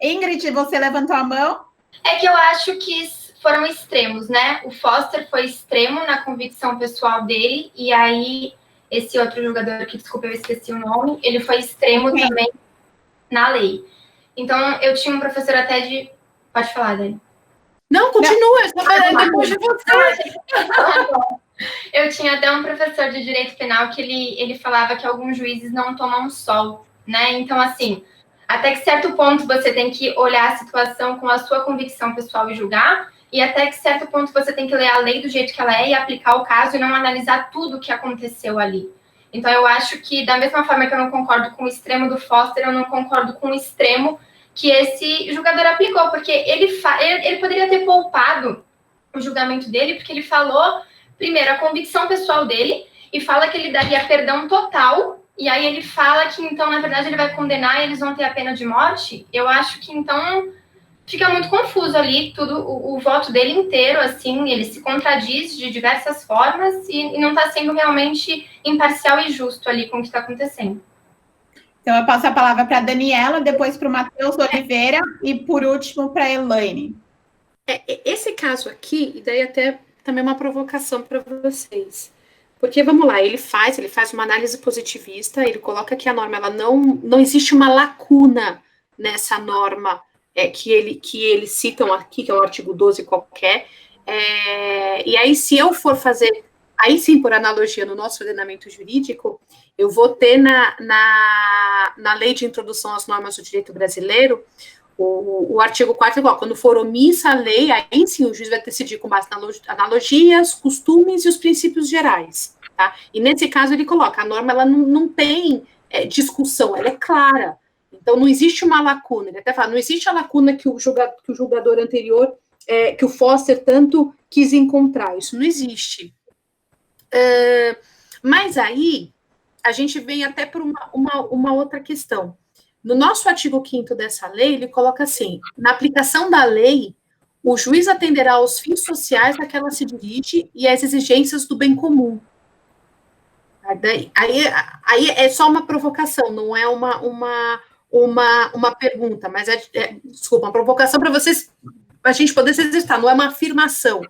Ingrid, você levantou a mão? É que eu acho que foram extremos, né? O Foster foi extremo na convicção pessoal dele, e aí esse outro jogador, que desculpa, eu esqueci o nome, ele foi extremo também na lei. Então, eu tinha um professor até de... Pode falar, Dani. Não, continua, eu estou falando depois de você. Eu tinha até um professor de direito penal que ele falava que alguns juízes não tomam sol, né? Então, assim, até que certo ponto você tem que olhar a situação com a sua convicção pessoal e julgar, e até que certo ponto você tem que ler a lei do jeito que ela é e aplicar o caso e não analisar tudo o que aconteceu ali. Então, eu acho que, da mesma forma que eu não concordo com o extremo do Foster, eu não concordo com o extremo que esse julgador aplicou, porque ele poderia ter poupado o julgamento dele, porque ele falou, primeiro, a convicção pessoal dele, e fala que ele daria perdão total, e aí ele fala que, então, na verdade, ele vai condenar e eles vão ter a pena de morte. Eu acho que, então, fica muito confuso ali, o voto dele inteiro, assim, ele se contradiz de diversas formas e não está sendo realmente imparcial e justo ali com o que está acontecendo. Então, eu passo a palavra para a Daniela, depois para o Matheus Oliveira e, por último, para a Elaine. Esse caso aqui, e daí até também uma provocação para vocês. Porque, vamos lá, ele faz uma análise positivista, ele coloca que a norma, ela não existe uma lacuna nessa norma que eles citam aqui, que é o artigo 12 qualquer. E aí, se eu for fazer, aí sim, por analogia no nosso ordenamento jurídico, eu vou ter na lei de introdução às normas do direito brasileiro, o artigo 4 igual, quando for omissa a lei, aí sim o juiz vai decidir com base nas analogias, costumes e os princípios gerais, tá? E nesse caso ele coloca, a norma ela não tem discussão, ela é clara, então não existe uma lacuna, ele até fala, não existe a lacuna que o julgador anterior, que o Foster tanto quis encontrar, isso não existe. Mas aí, a gente vem até por uma outra questão. No nosso artigo 5º dessa lei, ele coloca assim: na aplicação da lei, o juiz atenderá aos fins sociais a que ela se dirige e às exigências do bem comum. Aí é só uma provocação, não é uma pergunta, mas desculpa, uma provocação para vocês, a gente poder se exercitar, não é uma afirmação.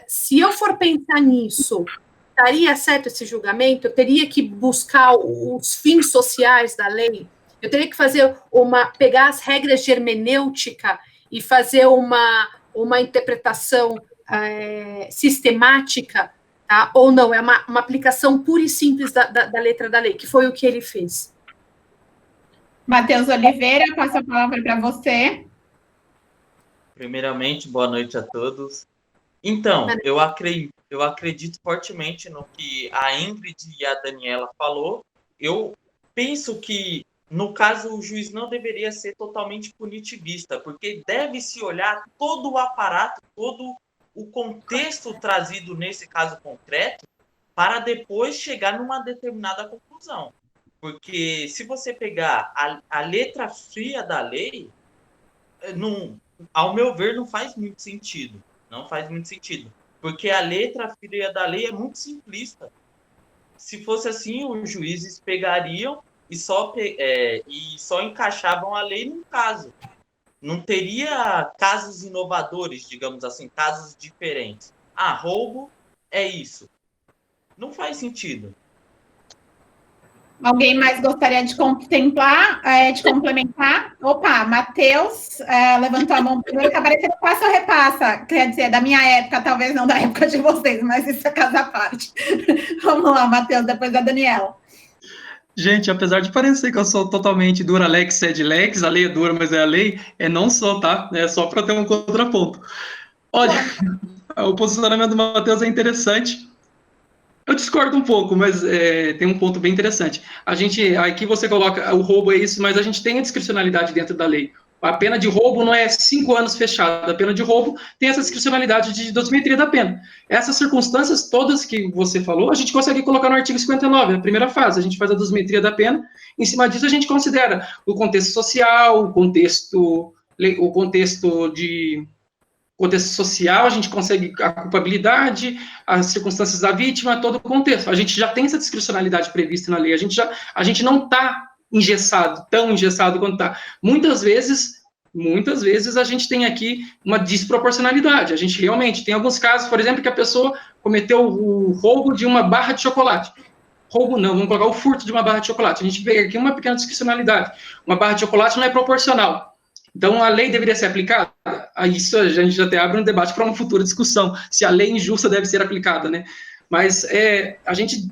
Se eu for pensar nisso, estaria certo esse julgamento? Eu teria que buscar os fins sociais da lei? Eu teria que pegar as regras de hermenêutica e fazer uma interpretação sistemática, tá? Ou não, é uma aplicação pura e simples da letra da lei, que foi o que ele fez. Matheus Oliveira, passo a palavra para você. Primeiramente, boa noite a todos. Então, eu acredito fortemente no que a Ingrid e a Daniela falou. Eu penso que, no caso, o juiz não deveria ser totalmente punitivista, porque deve-se olhar todo o aparato, todo o contexto trazido nesse caso concreto, para depois chegar numa determinada conclusão. Porque se você pegar a letra fria da lei, ao meu ver, não faz muito sentido. Não faz muito sentido. Porque a letra fria da lei é muito simplista. Se fosse assim, os juízes pegariam e só encaixavam a lei num caso. Não teria casos inovadores, digamos assim, casos diferentes. Roubo é isso. Não faz sentido. Alguém mais gostaria de contemplar, de complementar? Opa, Matheus levantou a mão primeiro, que apareceu passa ou repassa. Quer dizer, da minha época, talvez não da época de vocês, mas isso é caso à parte. Vamos lá, Matheus, depois da Daniela. Gente, apesar de parecer que eu sou totalmente dura lex, sed lex, a lei é dura, mas é a lei, não sou, tá? É só para ter um contraponto. Olha, o posicionamento do Matheus é interessante. Eu discordo um pouco, mas tem um ponto bem interessante. Aqui você coloca o roubo é isso, mas a gente tem a discricionalidade dentro da lei. A pena de roubo não é 5 anos fechada. A pena de roubo tem essa discricionalidade de dosimetria da pena. Essas circunstâncias todas que você falou, a gente consegue colocar no artigo 59, na primeira fase. A gente faz a dosimetria da pena. Em cima disso, a gente considera o contexto social, o contexto social, a gente consegue a culpabilidade, as circunstâncias da vítima, todo o contexto. A gente já tem essa discricionalidade prevista na lei. A gente não está tão engessado quanto está. Muitas vezes a gente tem aqui uma desproporcionalidade. A gente realmente tem alguns casos, por exemplo, que a pessoa cometeu o roubo de uma barra de chocolate. Roubo não, vamos colocar o furto de uma barra de chocolate. A gente vê aqui uma pequena discricionalidade. Uma barra de chocolate não é proporcional. Então, a lei deveria ser aplicada? Isso a gente até abre um debate para uma futura discussão, se a lei injusta deve ser aplicada, né? Mas a gente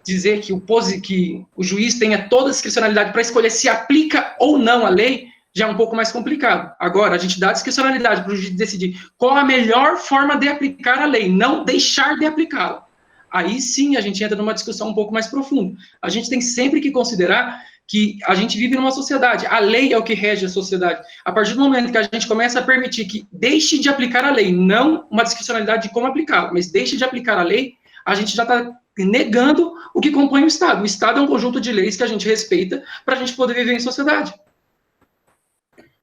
dizer que o juiz tenha toda a discricionalidade para escolher se aplica ou não a lei, já é um pouco mais complicado. Agora, a gente dá a discricionalidade para o juiz decidir qual a melhor forma de aplicar a lei, não deixar de aplicá-la. Aí sim a gente entra numa discussão um pouco mais profunda. A gente tem sempre que considerar que a gente vive numa sociedade, a lei é o que rege a sociedade. A partir do momento que a gente começa a permitir que deixe de aplicar a lei, não uma discricionalidade de como aplicá-la, mas deixe de aplicar a lei, a gente já está negando o que compõe o Estado. O Estado é um conjunto de leis que a gente respeita para a gente poder viver em sociedade.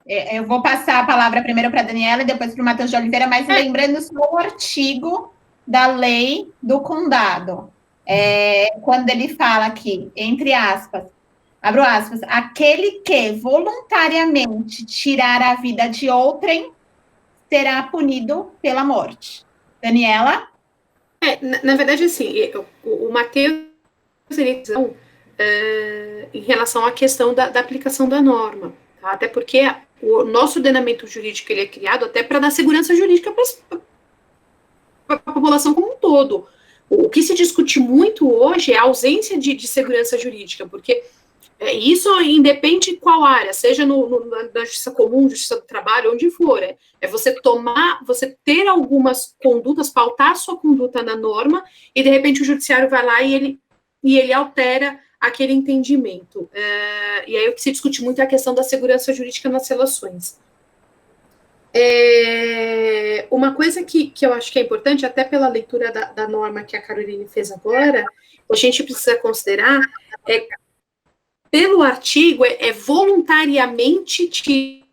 Eu vou passar a palavra primeiro para a Daniela e depois para o Matheus de Oliveira, mas lembrando só o artigo da lei do condado. Quando ele fala aqui, entre aspas, abro aspas, aquele que voluntariamente tirar a vida de outrem será punido pela morte. Daniela? Na verdade, assim, o Matheus, em relação à questão da aplicação da norma, tá? Até porque o nosso ordenamento jurídico ele é criado até para dar segurança jurídica para a população como um todo. O que se discute muito hoje é a ausência de segurança jurídica, porque isso independe de qual área, seja na justiça comum, justiça do trabalho, onde for. Você ter algumas condutas, pautar sua conduta na norma, e de repente o judiciário vai lá e ele altera aquele entendimento. E aí o que se discute muito é a questão da segurança jurídica nas relações. Uma coisa que eu acho que é importante, até pela leitura da norma que a Caroline fez agora, a gente precisa considerar pelo artigo, é voluntariamente tirar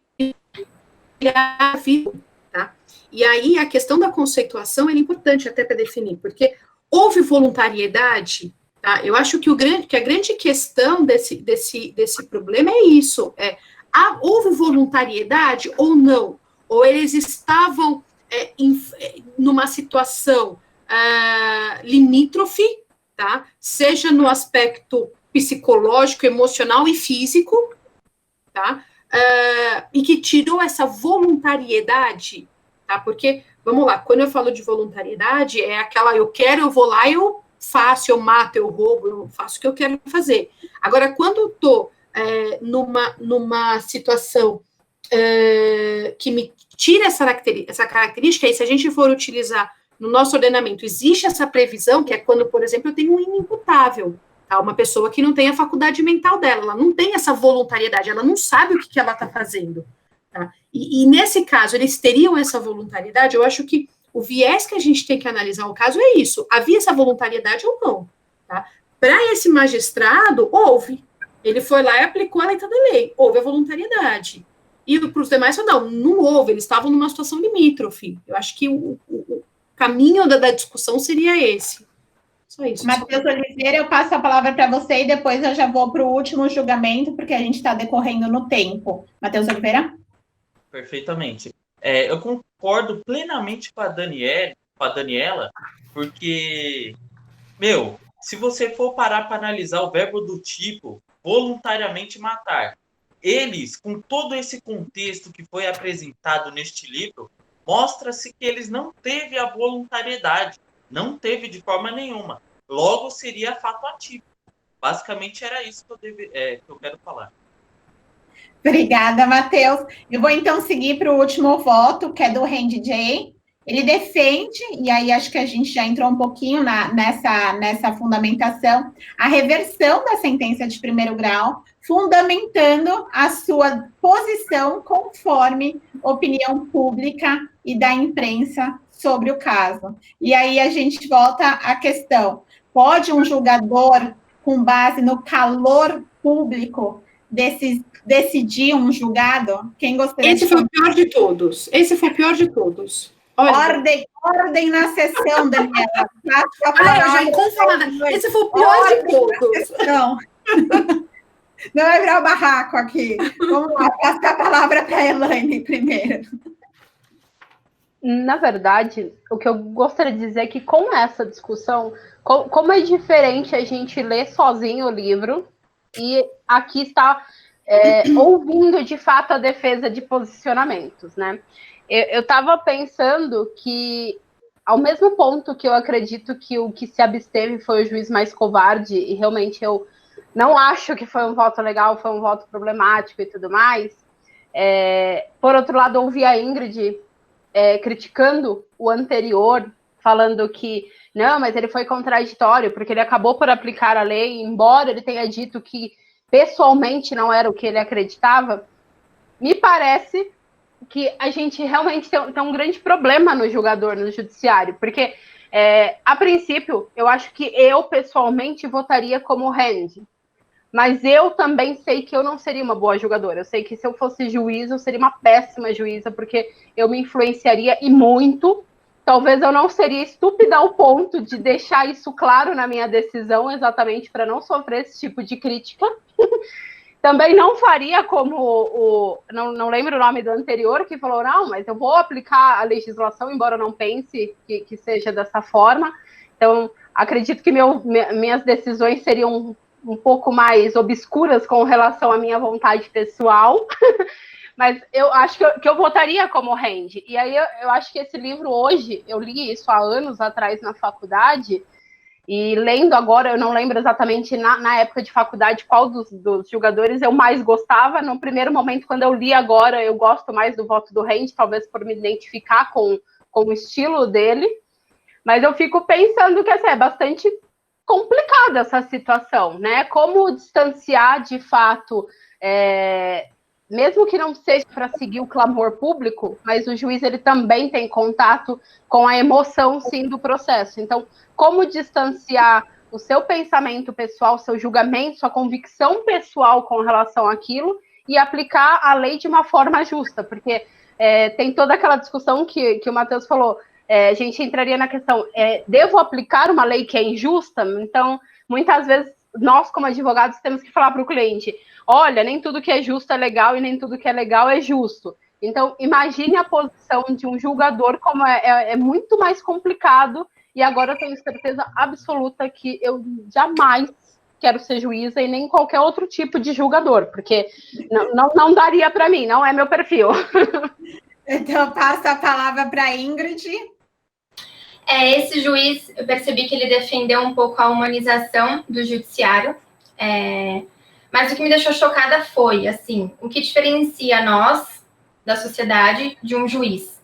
a vida, tá? E aí, a questão da conceituação é importante até para definir, porque houve voluntariedade, tá? Eu acho que a grande questão desse problema é isso, houve voluntariedade ou não? Ou eles estavam numa situação limítrofe, tá? Seja no aspecto psicológico, emocional e físico, tá? E que tirou essa voluntariedade, tá? Porque, vamos lá, quando eu falo de voluntariedade, é aquela, eu vou lá, eu faço, eu mato, eu roubo, eu faço o que eu quero fazer. Agora, quando eu tô numa situação que me tira essa característica, e se a gente for utilizar no nosso ordenamento, existe essa previsão, que é quando, por exemplo, eu tenho um inimputável, tá? Uma pessoa que não tem a faculdade mental dela, ela não tem essa voluntariedade, ela não sabe o que ela está fazendo. Tá? E nesse caso, eles teriam essa voluntariedade. Eu acho que o viés que a gente tem que analisar o caso é isso, havia essa voluntariedade ou não. Tá? Para esse magistrado, houve. Ele foi lá e aplicou a letra da lei, houve a voluntariedade. E para os demais, não houve, eles estavam numa situação limítrofe. Eu acho que o caminho da discussão seria esse. Só isso. Matheus Oliveira, eu passo a palavra para você e depois eu já vou para o último julgamento, porque a gente está decorrendo no tempo. Matheus Oliveira? Perfeitamente. Eu concordo plenamente com a Daniela, porque, se você for parar para analisar o verbo do tipo voluntariamente matar, eles, com todo esse contexto que foi apresentado neste livro, mostra-se que eles não teve a voluntariedade, não teve de forma nenhuma. Logo, seria fato atípico. Basicamente, era isso que eu quero falar. Obrigada, Matheus. Eu vou, então, seguir para o último voto, que é do Randy J. Ele defende, e aí acho que a gente já entrou um pouquinho nessa fundamentação, a reversão da sentença de primeiro grau, fundamentando a sua posição conforme opinião pública e da imprensa sobre o caso. E aí a gente volta à questão, pode um julgador, com base no calor público, decidir um julgado? Quem gostaria Esse foi o pior de todos. Olha. Ordem na sessão, Daniela. Esse foi o pior de todos. Não vai virar o barraco aqui. Vamos lá, passa a palavra para a Elaine primeiro. Na verdade, o que eu gostaria de dizer é que com essa discussão, como é diferente a gente ler sozinho o livro e aqui está ouvindo de fato a defesa de posicionamentos, né? Eu estava pensando que, ao mesmo ponto que eu acredito que o que se absteve foi o juiz mais covarde, e realmente eu não acho que foi um voto legal, foi um voto problemático e tudo mais, por outro lado, ouvi a Ingrid criticando o anterior, falando que, não, mas ele foi contraditório, porque ele acabou por aplicar a lei, embora ele tenha dito que pessoalmente não era o que ele acreditava. Me parece que a gente realmente tem um grande problema no judiciário, porque, a princípio, eu acho que eu, pessoalmente, votaria como Randy, mas eu também sei que eu não seria uma boa julgadora, eu sei que se eu fosse juíza, eu seria uma péssima juíza, porque eu me influenciaria e muito, talvez eu não seria estúpida ao ponto de deixar isso claro na minha decisão, exatamente para não sofrer esse tipo de crítica. Também não faria como não lembro o nome do anterior, que falou, não, mas eu vou aplicar a legislação, embora eu não pense que seja dessa forma. Então, acredito que minhas decisões seriam um pouco mais obscuras com relação à minha vontade pessoal, mas eu acho que eu votaria como Randy. E aí eu acho que esse livro hoje, eu li isso há anos atrás na faculdade, e lendo agora, eu não lembro exatamente na época de faculdade qual dos julgadores eu mais gostava. No primeiro momento, quando eu li agora, eu gosto mais do voto do Randy, talvez por me identificar com o estilo dele. Mas eu fico pensando que é bastante complicada essa situação, né? Como distanciar, de fato, mesmo que não seja para seguir o clamor público, mas o juiz ele também tem contato com a emoção, sim, do processo. Então, como distanciar o seu pensamento pessoal, seu julgamento, sua convicção pessoal com relação àquilo e aplicar a lei de uma forma justa, porque tem toda aquela discussão que o Matheus falou, a gente entraria na questão, devo aplicar uma lei que é injusta? Então, muitas vezes, nós, como advogados, temos que falar para o cliente, olha, nem tudo que é justo é legal e nem tudo que é legal é justo. Então, imagine a posição de um julgador, como é muito mais complicado, e agora eu tenho certeza absoluta que eu jamais quero ser juíza e nem qualquer outro tipo de julgador, porque não daria para mim, não é meu perfil. Então, passo a palavra para a Ingrid. Esse juiz, eu percebi que ele defendeu um pouco a humanização do judiciário, mas o que me deixou chocada foi, assim, o que diferencia nós, da sociedade, de um juiz.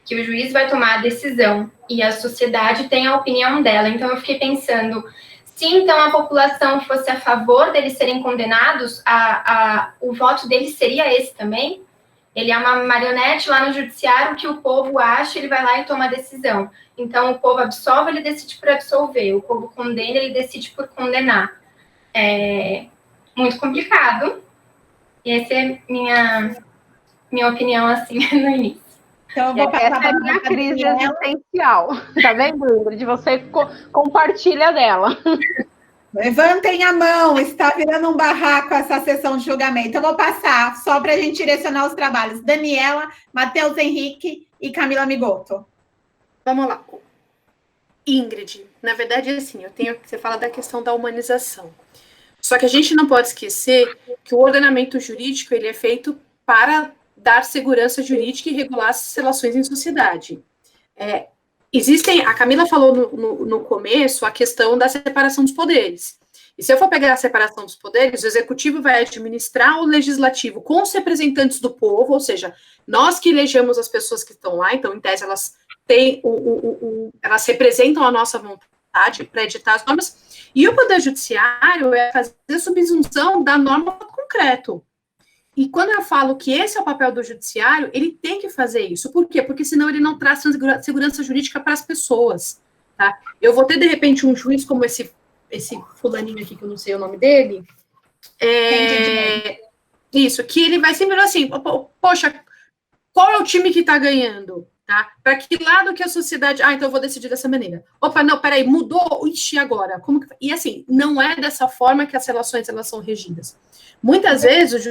Que o juiz vai tomar a decisão e a sociedade tem a opinião dela. Então, eu fiquei pensando, se então a população fosse a favor deles serem condenados, o voto deles seria esse também? Ele é uma marionete lá no judiciário, o que o povo acha, ele vai lá e toma a decisão. Então, o povo absolve, ele decide por absolver. O povo condena, ele decide por condenar. É muito complicado. E essa é minha opinião, assim, no início. Então, eu vou passar essa é a minha crise existencial. Tá vendo, Ingrid? Você compartilha dela. Levantem a mão, está virando um barraco essa sessão de julgamento. Eu vou passar, só para a gente direcionar os trabalhos. Daniela, Matheus Henrique e Camila Migotto. Vamos lá. Ingrid, na verdade, assim, você fala da questão da humanização. Só que a gente não pode esquecer que o ordenamento jurídico, ele é feito para dar segurança jurídica e regular as relações em sociedade. A Camila falou no começo a questão da separação dos poderes. E se eu for pegar a separação dos poderes, o executivo vai administrar o legislativo com os representantes do povo, ou seja, nós que elegemos as pessoas que estão lá, então, em tese, elas têm elas representam a nossa vontade para editar as normas, e o poder judiciário é fazer subsunção da norma concreto. E quando eu falo que esse é o papel do judiciário, ele tem que fazer isso. Por quê? Porque senão ele não traz segurança jurídica para as pessoas. Tá? Eu vou ter, de repente, um juiz como esse fulaninho aqui, que eu não sei o nome dele. Isso, que ele vai sempre assim, poxa, qual é o time que está ganhando? Tá? Para que lado que a sociedade... então eu vou decidir dessa maneira. Opa, não, peraí, mudou, ixi, agora? E assim, não é dessa forma que as relações elas são regidas. Muitas vezes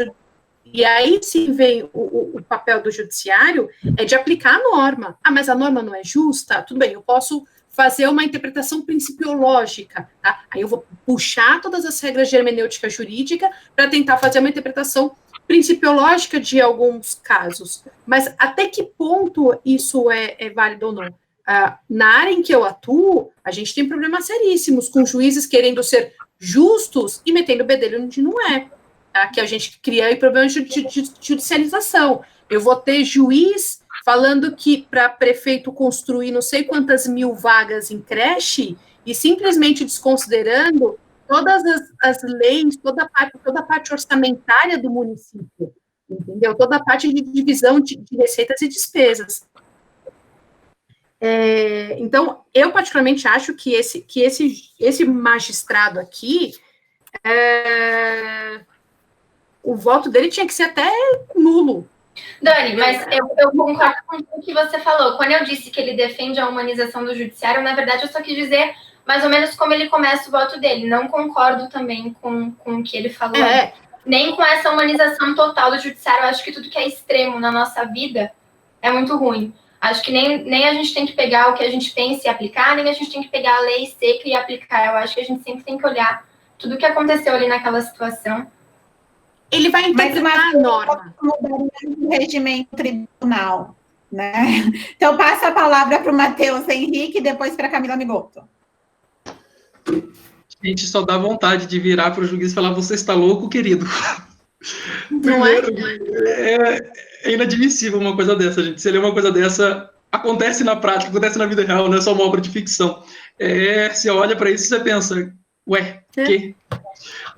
e aí sim vem o papel do judiciário, é de aplicar a norma. Mas a norma não é justa? Tudo bem, eu posso fazer uma interpretação principiológica, tá? Aí eu vou puxar todas as regras de hermenêutica jurídica para tentar fazer uma interpretação principiológica de alguns casos. Mas até que ponto isso é válido ou não? Na área em que eu atuo, a gente tem problemas seríssimos com juízes querendo ser justos e metendo bedelho onde não é. Tá? Que a gente cria aí problemas de judicialização. Eu vou ter juiz falando que para prefeito construir não sei quantas mil vagas em creche e simplesmente desconsiderando todas as leis, toda a parte orçamentária do município, entendeu? Toda a parte de divisão de receitas e despesas. Então, eu particularmente acho que esse magistrado aqui, o voto dele tinha que ser até nulo. Dani, mas eu concordo com o que você falou. Quando eu disse que ele defende a humanização do judiciário, na verdade, eu só quis dizer mais ou menos como ele começa o voto dele. Não concordo também com o que ele falou. Nem com essa humanização total do judiciário. Eu acho que tudo que é extremo na nossa vida é muito ruim. Acho que nem a gente tem que pegar o que a gente pensa e aplicar, nem a gente tem que pegar a lei seca e aplicar. Eu acho que a gente sempre tem que olhar tudo o que aconteceu ali naquela situação. Ele vai interpretar a norma. O regimento tribunal, né? Então, passo a palavra para o Matheus Henrique e depois para a Camila Migotto. Gente, só dá vontade de virar para o juiz e falar, você está louco, querido? Primeiro, é inadmissível uma coisa dessa, gente. Se ler uma coisa dessa, acontece na prática, acontece na vida real, não é só uma obra de ficção. Você olha para isso e você pensa, que?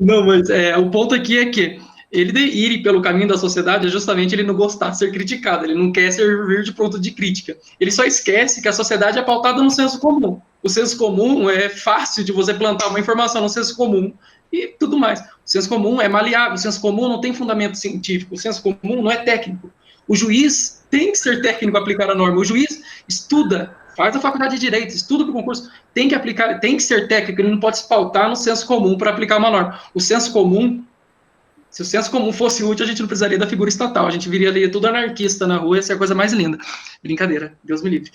Não, mas o ponto aqui é que ele ir pelo caminho da sociedade é justamente ele não gostar de ser criticado, ele não quer servir de ponto de crítica. Ele só esquece que a sociedade é pautada no senso comum. O senso comum é fácil de você plantar uma informação no senso comum e tudo mais. O senso comum é maleável, o senso comum não tem fundamento científico, o senso comum não é técnico. O juiz tem que ser técnico para aplicar a norma. O juiz estuda, faz a faculdade de Direito, estuda para o concurso, tem que aplicar, tem que ser técnico, ele não pode se pautar no senso comum para aplicar uma norma. O senso comum, se o senso comum fosse útil, a gente não precisaria da figura estatal, a gente viria ali tudo anarquista na rua, essa é a coisa mais linda. Brincadeira, Deus me livre.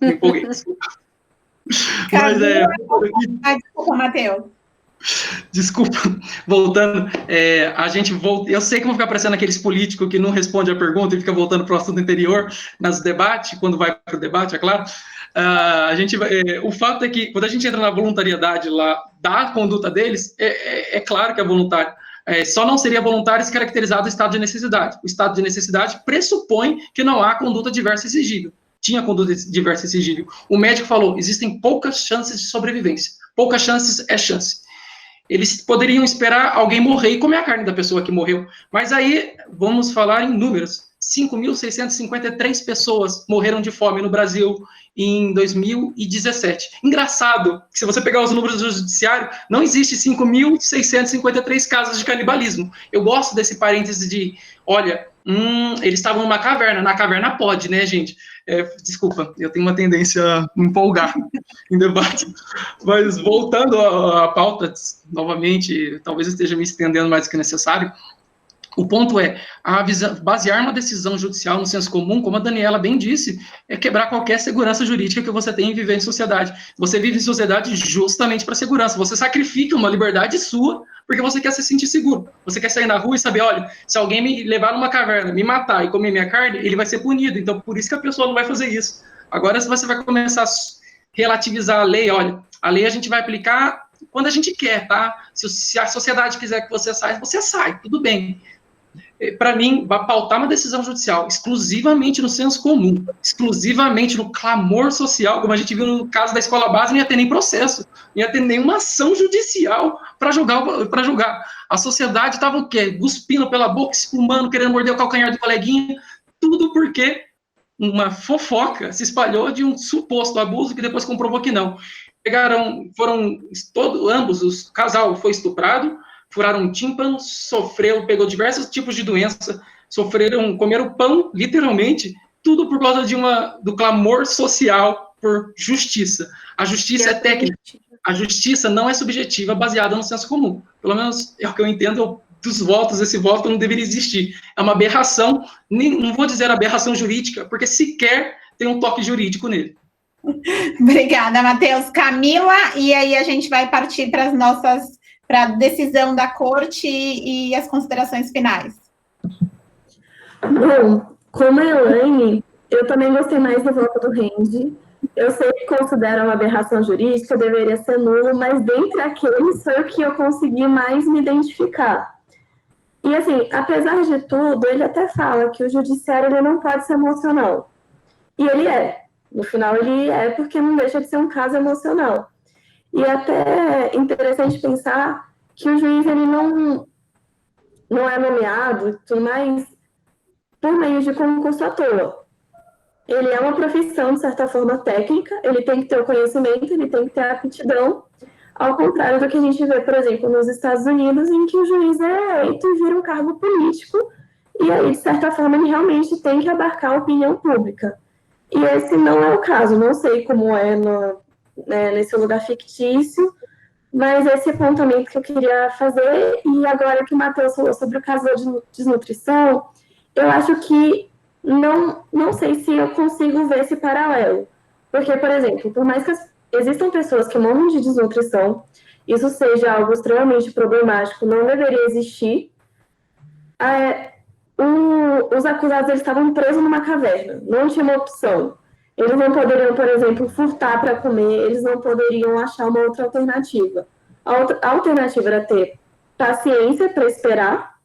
Me empolguei, desculpa. Mas Desculpa, Matheus. Desculpa, voltando, a gente volta. Eu sei que vão ficar parecendo aqueles políticos que não respondem a pergunta e fica voltando para o assunto anterior, nas debates, quando vai para o debate, é claro. O fato é que, quando a gente entra na voluntariedade lá da conduta deles, é claro que é voluntário. Só não seria voluntário se caracterizado o estado de necessidade. O estado de necessidade pressupõe que não há conduta diversa exigível. Tinha conduta diversa exigível. O médico falou, existem poucas chances de sobrevivência. Poucas chances é chance. Eles poderiam esperar alguém morrer e comer a carne da pessoa que morreu. Mas aí, vamos falar em números. 5.653 pessoas morreram de fome no Brasil em 2017. Engraçado, que se você pegar os números do judiciário, não existe 5.653 casos de canibalismo. Eu gosto desse parêntese de, olha, eles estavam numa caverna. Na caverna pode, né, gente? Desculpa, eu tenho uma tendência a me empolgar em debate. Mas voltando à pauta, novamente, talvez eu esteja me estendendo mais do que necessário, o ponto é, basear uma decisão judicial no senso comum, como a Daniela bem disse, é quebrar qualquer segurança jurídica que você tem em viver em sociedade. Você vive em sociedade justamente para segurança. Você sacrifica uma liberdade sua porque você quer se sentir seguro. Você quer sair na rua e saber, olha, se alguém me levar numa caverna, me matar e comer minha carne, ele vai ser punido. Então, por isso que a pessoa não vai fazer isso. Agora, se você vai começar a relativizar a lei, olha, a lei a gente vai aplicar quando a gente quer, tá? Se a sociedade quiser que você sai, tudo bem. Para mim, vai pautar uma decisão judicial exclusivamente no senso comum, exclusivamente no clamor social, como a gente viu no caso da escola base, não ia ter nem processo, não ia ter nenhuma ação judicial para julgar. A sociedade estava o quê? Cuspindo pela boca, espumando, querendo morder o calcanhar do coleguinha, tudo porque uma fofoca se espalhou de um suposto abuso que depois comprovou que não. Ambos, o casal foi estuprado, furaram um tímpano, pegou diversos tipos de doença, comeram pão, literalmente, tudo por causa do clamor social por justiça. A justiça é técnica, a justiça não é subjetiva, baseada no senso comum. Pelo menos é o que eu entendo dos votos, esse voto não deveria existir. É uma aberração, não vou dizer aberração jurídica, porque sequer tem um toque jurídico nele. Obrigada, Matheus. Camila, e aí a gente vai partir para a decisão da corte e as considerações finais. Bom, como a Elaine, eu também gostei mais do voto do Rendi. Eu sei que considero uma aberração jurídica, deveria ser nulo, mas dentre aqueles foi o que eu consegui mais me identificar. E assim, apesar de tudo, ele até fala que o judiciário ele não pode ser emocional. E ele é. No final, ele é porque não deixa de ser um caso emocional. E até é interessante pensar que o juiz ele não é nomeado, tudo mais, por meio de concurso à toa. Ele é uma profissão, de certa forma, técnica, ele tem que ter o conhecimento, ele tem que ter a aptidão, ao contrário do que a gente vê, por exemplo, nos Estados Unidos, em que o juiz é eleito e vira um cargo político, e aí, de certa forma, ele realmente tem que abarcar a opinião pública. E esse não é o caso, não sei como é nesse lugar fictício, mas esse apontamento que eu queria fazer, e agora que o Matheus falou sobre o caso de desnutrição, eu acho que não sei se eu consigo ver esse paralelo. Porque, por exemplo, por mais que existam pessoas que morram de desnutrição, isso seja algo extremamente problemático, não deveria existir, os acusados eles estavam presos numa caverna, não tinha uma opção. Eles não poderiam, por exemplo, furtar para comer, eles não poderiam achar uma outra alternativa. A alternativa era ter paciência para esperar,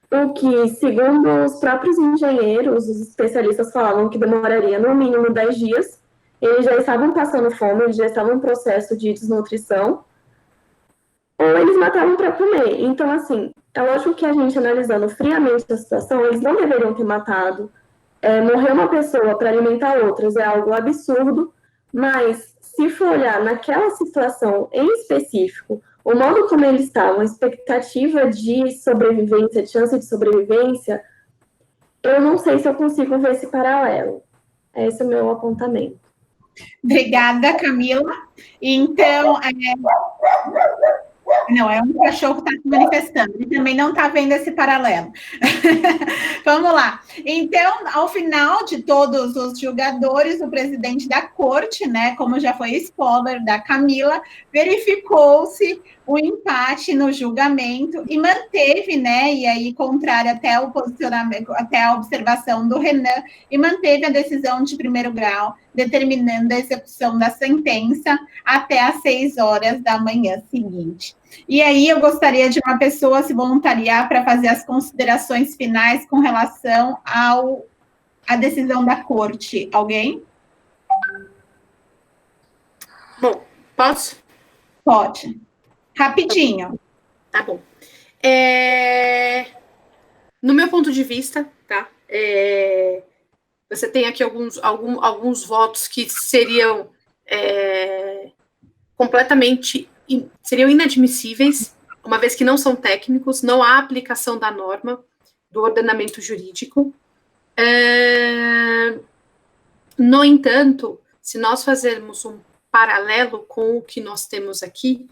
o que, segundo os próprios engenheiros, os especialistas falavam que demoraria no mínimo 10 dias. Eles já estavam passando fome, eles já estavam em processo de desnutrição, ou eles matavam para comer. Então, assim, é lógico que a gente, analisando friamente a situação, eles não deveriam ter matado. Morrer uma pessoa para alimentar outras é algo absurdo, mas se for olhar naquela situação em específico, o modo como eles estavam, a expectativa de sobrevivência, de chance de sobrevivência, eu não sei se eu consigo ver esse paralelo. Esse é o meu apontamento. Obrigada, Camila. Então, não, é um cachorro que está se manifestando. Ele também não está vendo esse paralelo. Vamos lá. Então, ao final de todos os julgadores, o presidente da corte, né, como já foi spoiler da Camila, verificou-se o empate no julgamento e manteve, né, e aí contrário até o posicionamento, até a observação do Renan, e manteve a decisão de primeiro grau, determinando a execução da sentença até às 6 horas da manhã seguinte. E aí eu gostaria de uma pessoa se voluntariar para fazer as considerações finais com relação à decisão da corte. Alguém? Bom, posso? Pode. Rapidinho. Tá bom. No meu ponto de vista, tá? Você tem aqui alguns votos que seriam completamente seriam inadmissíveis, uma vez que não são técnicos, não há aplicação da norma do ordenamento jurídico. No entanto, se nós fazermos um paralelo com o que nós temos aqui,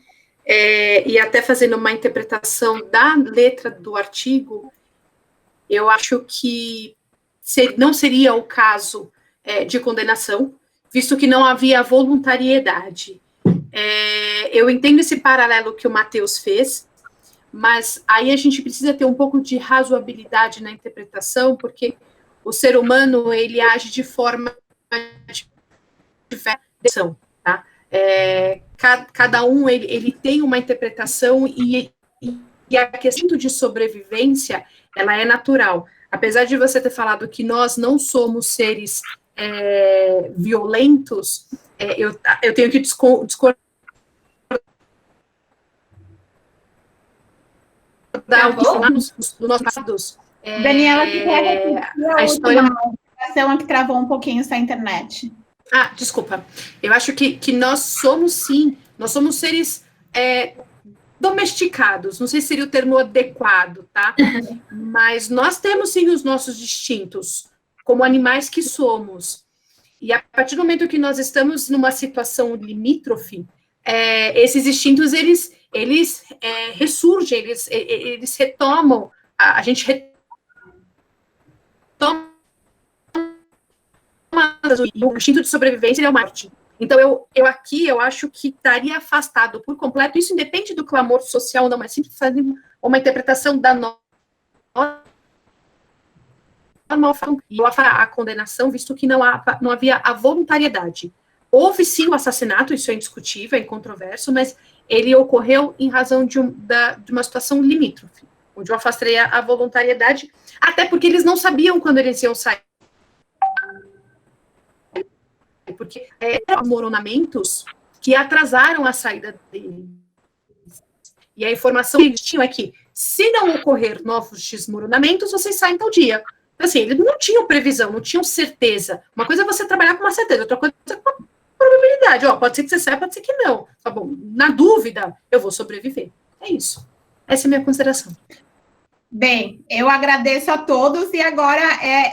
e até fazendo uma interpretação da letra do artigo, eu acho que não seria o caso de condenação, visto que não havia voluntariedade. Eu entendo esse paralelo que o Matheus fez, mas aí a gente precisa ter um pouco de razoabilidade na interpretação, porque o ser humano, ele age de forma diversa, tá? Cada um, ele tem uma interpretação e a questão de sobrevivência, ela é natural. Apesar de você ter falado que nós não somos seres violentos, eu tenho que discordar do que falamos nos nossos passados. Daniela, que a história que travou um pouquinho essa internet. Desculpa. Eu acho que nós somos, sim, nós somos seres domesticados, não sei se seria o termo adequado, tá? Mas nós temos, sim, os nossos instintos, como animais que somos. E a partir do momento que nós estamos numa situação limítrofe, esses instintos, eles ressurgem, eles retomam, a gente retoma o instinto de sobrevivência e a morte. Então, eu acho que estaria afastado por completo, isso independe do clamor social, não, mas sempre fazendo uma interpretação da norma, e a condenação, visto que não havia a voluntariedade. Houve, sim, o assassinato, isso é indiscutível, é incontroverso, mas ele ocorreu em razão de uma situação limítrofe, onde eu afastei a voluntariedade, até porque eles não sabiam quando eles iam sair. Porque eram desmoronamentos que atrasaram a saída deles. E a informação que eles tinham é que, se não ocorrer novos desmoronamentos, vocês saem tal dia. Então, assim, eles não tinham previsão, não tinham certeza. Uma coisa é você trabalhar com uma certeza, outra coisa é com uma probabilidade. Pode ser que você saia, pode ser que não. Tá bom, na dúvida, eu vou sobreviver. É isso. Essa é a minha consideração. Bem, eu agradeço a todos e agora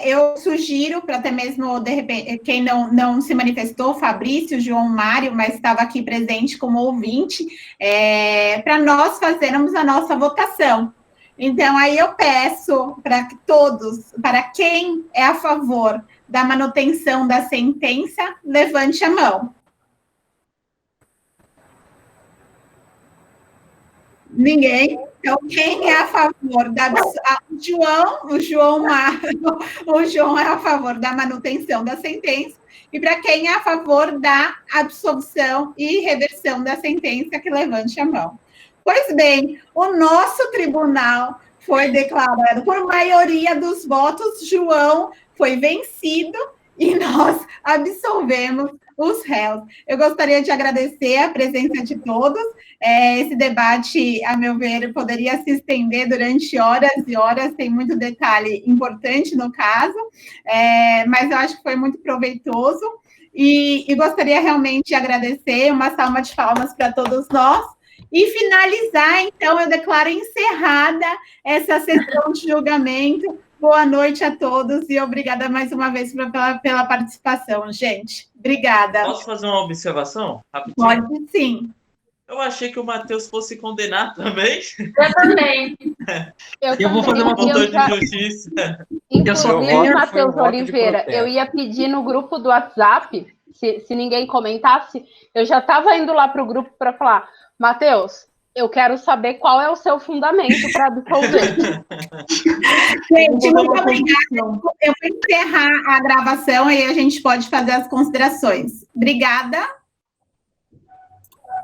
eu sugiro para até mesmo, de repente, quem não se manifestou, Fabrício, João Mário, mas estava aqui presente como ouvinte, para nós fazermos a nossa votação. Então, aí eu peço para que todos, para quem é a favor da manutenção da sentença, levante a mão. Ninguém? Então, quem é a favor da... O João é a favor da manutenção da sentença. E para quem é a favor da absolvição e reversão da sentença, que levante a mão. Pois bem, o nosso tribunal foi declarado, por maioria dos votos, João foi vencido e nós absolvemos os réus. Eu gostaria de agradecer a presença de todos. Esse debate, a meu ver, poderia se estender durante horas e horas, tem muito detalhe importante no caso, mas eu acho que foi muito proveitoso. E gostaria realmente de agradecer, uma salva de palmas para todos nós. E finalizar, então, eu declaro encerrada essa sessão de julgamento. Boa noite a todos e obrigada mais uma vez pela participação, gente. Obrigada. Posso fazer uma observação? Rapidinho? Pode sim. Eu achei que o Matheus fosse condenar também. Eu também. Eu vou fazer uma Motor de justiça. Inclusive, Matheus Oliveira, eu ia pedir no grupo do WhatsApp, se ninguém comentasse, eu já estava indo lá para o grupo para falar, Matheus, eu quero saber qual é o seu fundamento para absolver. Gente, muito obrigada. Eu vou encerrar a gravação e aí a gente pode fazer as considerações. Obrigada.